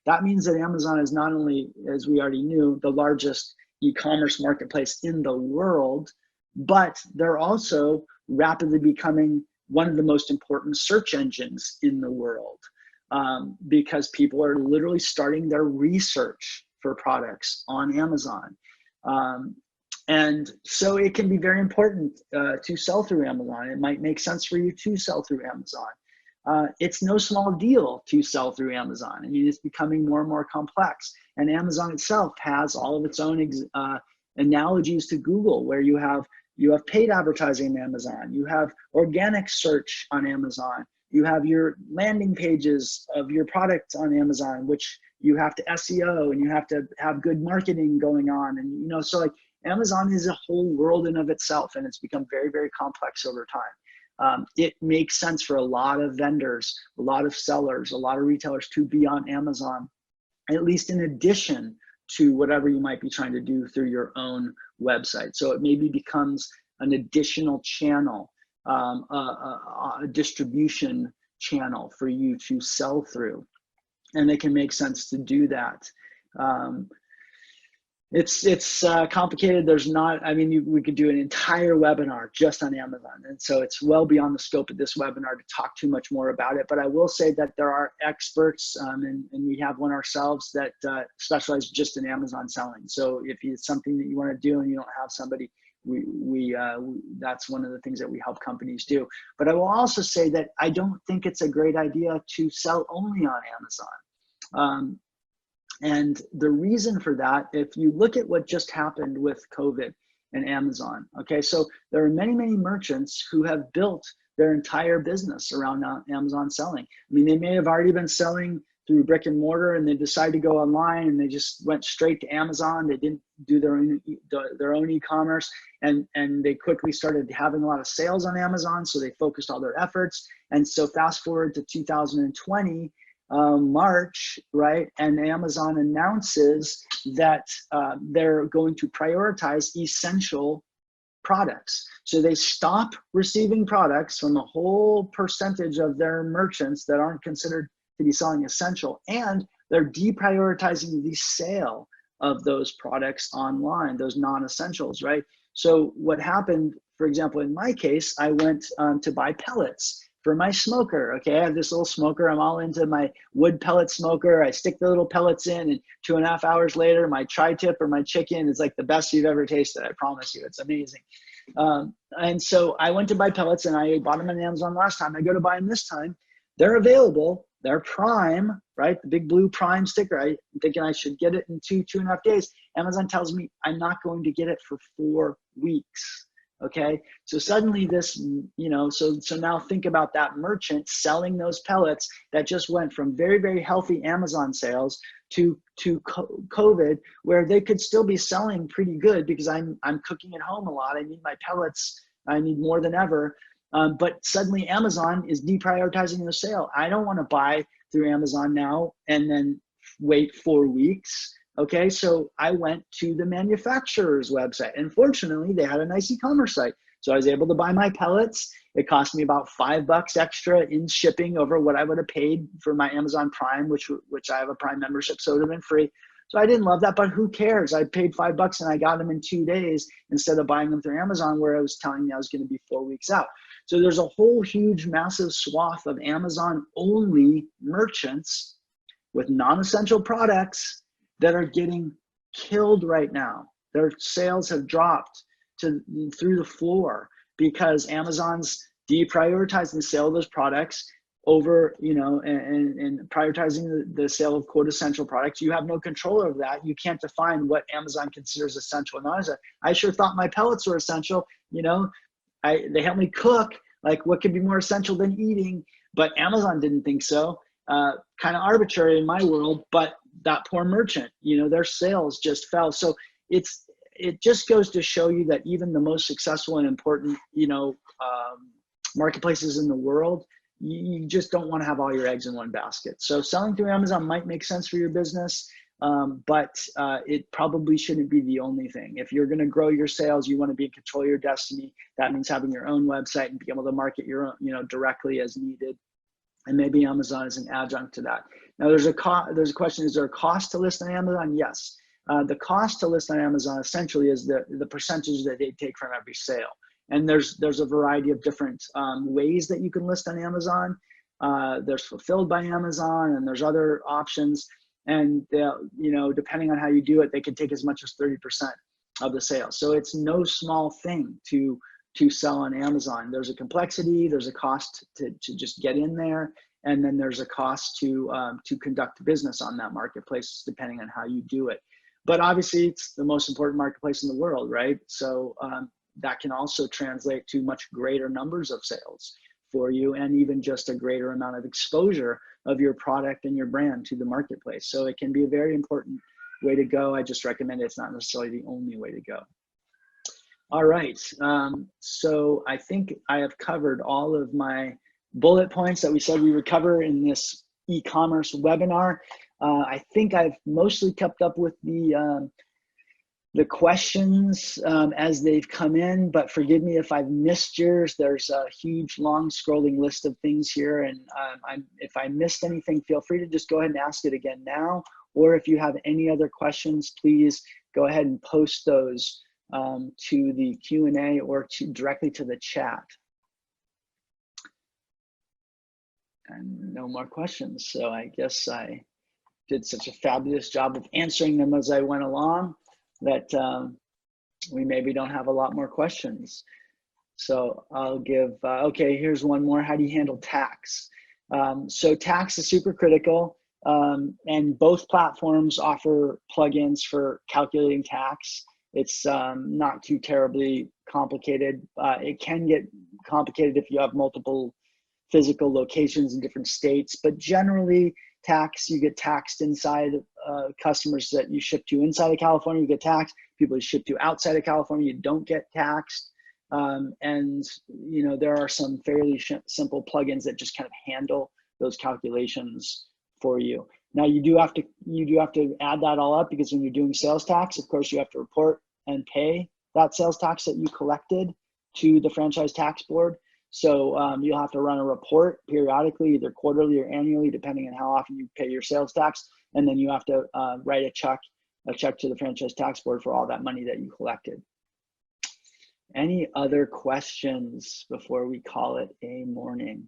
That means that Amazon is not only, as we already knew, the largest e-commerce marketplace in the world, but they're also rapidly becoming one of the most important search engines in the world, because people are literally starting their research for products on Amazon. And so it can be very important to sell through Amazon. It might make sense for you to sell through Amazon. It's no small deal to sell through Amazon. I mean, it's becoming more and more complex. And Amazon itself has all of its own analogies to Google, where you have paid advertising on Amazon, you have organic search on Amazon, you have your landing pages of your product on Amazon, which you have to SEO, and you have to have good marketing going on. And, you know, so like Amazon is a whole world in of itself, and it's become very, very complex over time. It makes sense for a lot of vendors, a lot of sellers, a lot of retailers to be on Amazon, at least in addition to whatever you might be trying to do through your own website. So it maybe becomes an additional channel, a distribution channel for you to sell through. And it can make sense to do that. It's complicated. There's not, I mean, we could do an entire webinar just on Amazon. And so it's well beyond the scope of this webinar to talk too much more about it. But I will say that there are experts, and we have one ourselves that specialize just in Amazon selling. So if it's something that you want to do and you don't have somebody, that's one of the things that we help companies do. But I will also say that I don't think it's a great idea to sell only on Amazon. And the reason for that, if you look at what just happened with COVID and Amazon, okay, so there are many, many merchants who have built their entire business around Amazon selling. I mean, they may have already been selling through brick and mortar, and they decided to go online, and they just went straight to Amazon. They didn't do their own e-commerce, and they quickly started having a lot of sales on Amazon, so they focused all their efforts. And so fast forward to 2020, March, right? And Amazon announces that they're going to prioritize essential products. So they stop receiving products from a whole percentage of their merchants that aren't considered to be selling essential, and they're deprioritizing the sale of those products online, those non-essentials, right? So what happened, for example, in my case, I went to buy pellets for my smoker. Okay, I have this little smoker. I'm all into my wood pellet smoker. I stick the little pellets in, and 2.5 hours later, my tri-tip or my chicken is like the best you've ever tasted. I promise you, it's amazing. And so I went to buy pellets, and I bought them on Amazon last time. I go to buy them this time. They're available. They're Prime, right? The big blue Prime sticker. I'm thinking I should get it in 2.5 days. Amazon tells me I'm not going to get it for 4 weeks. Okay, so suddenly this, you know, so now think about that merchant selling those pellets that just went from very, very healthy Amazon sales to COVID, where they could still be selling pretty good because I'm cooking at home a lot. I need my pellets. I need more than ever. But suddenly Amazon is deprioritizing the sale. I don't want to buy through Amazon now and then wait 4 weeks. Okay, so I went to the manufacturer's website, and fortunately they had a nice e-commerce site. So I was able to buy my pellets. It cost me about $5 extra in shipping over what I would have paid for my Amazon Prime, which I have a Prime membership, so it would have been free. So I didn't love that, but who cares? I paid $5 and I got them in 2 days instead of buying them through Amazon, where I was telling me I was going to be 4 weeks out. So there's a whole huge, massive swath of Amazon-only merchants with non-essential products that are getting killed right now. Their sales have dropped through the floor because Amazon's deprioritizing the sale of those products over, you know, and prioritizing the sale of quote essential products. You have no control over that. You can't define what Amazon considers essential and not essential. I sure thought my pellets were essential. You know, they help me cook. Like, what could be more essential than eating? But Amazon didn't think so. Kind of arbitrary in my world, but that poor merchant, you know, their sales just fell. So it just goes to show you that even the most successful and important, you know, marketplaces in the world, you just don't want to have all your eggs in one basket. So selling through Amazon might make sense for your business, but it probably shouldn't be the only thing. If you're going to grow your sales, you want to be in control of your destiny. That means having your own website and be able to market your own, you know, directly as needed. And maybe Amazon is an adjunct to that. Now there's a question, is there a cost to list on Amazon? Yes. The cost to list on Amazon essentially is the percentage that they take from every sale. And there's a variety of different ways that you can list on Amazon. There's fulfilled by Amazon, and there's other options. And you know, depending on how you do it, they can take as much as 30%. of the sale. So it's no small thing to sell on Amazon. There's a complexity, there's a cost to just get in there, and then there's a cost to conduct business on that marketplace, depending on how you do it. But obviously, it's the most important marketplace in the world, right? So that can also translate to much greater numbers of sales for you, and even just a greater amount of exposure of your product and your brand to the marketplace. So it can be a very important way to go. I just recommend it's not necessarily the only way to go. All right, so I think I have covered all of my bullet points that we said we would cover in this e-commerce webinar. I think I've mostly kept up with the questions as they've come in, but forgive me if I've missed yours. There's a huge, long scrolling list of things here, and if I missed anything, feel free to just go ahead and ask it again now, or if you have any other questions, please go ahead and post those to the Q&A or directly to the chat. And no more questions, so I guess I did such a fabulous job of answering them as I went along that we maybe don't have a lot more questions. So I'll give, okay, here's one more. How do you handle tax? So tax is super critical, and both platforms offer plugins for calculating tax. It's not too terribly complicated. It can get complicated if you have multiple physical locations in different states, but generally tax, you get taxed inside customers that you ship to inside of California, you get taxed. People you ship to outside of California, you don't get taxed. And you know, there are some fairly simple plugins that just kind of handle those calculations for you. Now you do have to add that all up, because when you're doing sales tax, of course, you have to report and pay that sales tax that you collected to the franchise tax board. So you'll have to run a report periodically, either quarterly or annually, depending on how often you pay your sales tax. And then you have to write a check to the franchise tax board for all that money that you collected. Any other questions before we call it a morning?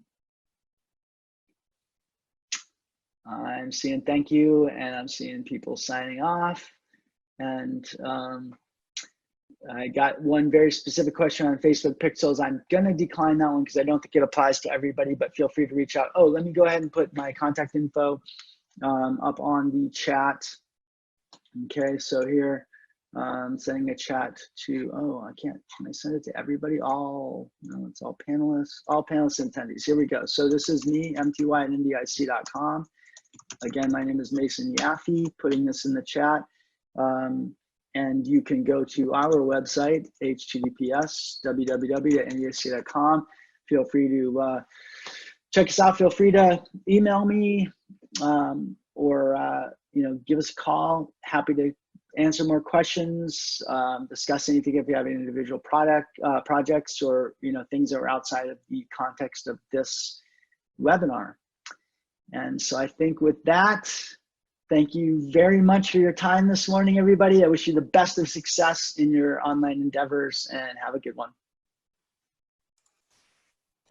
I'm seeing thank you, and I'm seeing people signing off. And I got one very specific question on Facebook Pixels. I'm gonna decline that one because I don't think it applies to everybody, but feel free to reach out. Oh, let me go ahead and put my contact info up on the chat. Okay, so here, I'm sending a chat to, oh, I can't, can I send it to everybody? No, it's all panelists and attendees. Here we go. So this is me, MTY at NDIC.com. Again, my name is Masen Yaffee, putting this in the chat. And you can go to our website, https://www.ndic.com. Feel free to check us out. Feel free to email me or give us a call. Happy to answer more questions, discuss anything if you have any individual projects or things that are outside of the context of this webinar. And so I think with that, thank you very much for your time this morning, everybody. I wish you the best of success in your online endeavors, and have a good one.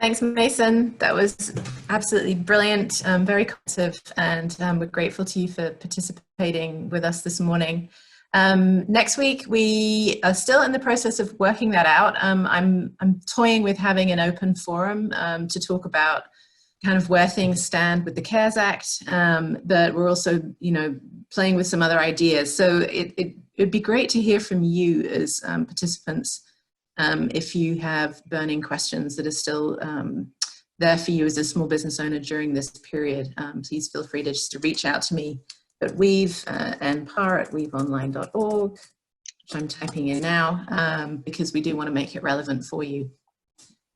Thanks, Masen. That was absolutely brilliant, very comprehensive, and we're grateful to you for participating with us this morning. Next week, we are still in the process of working that out. I'm toying with having an open forum to talk about kind of where things stand with the CARES Act, but we're also, playing with some other ideas. So it'd be great to hear from you as participants if you have burning questions that are still there for you as a small business owner during this period. Please feel free to just reach out to me at WEV and par at weavonline.org, which I'm typing in now, because we do want to make it relevant for you.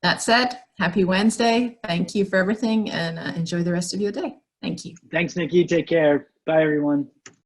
That said, happy Wednesday. Thank you for everything, and enjoy the rest of your day. Thank you.
Thanks, Nikki. Take care. Bye, everyone.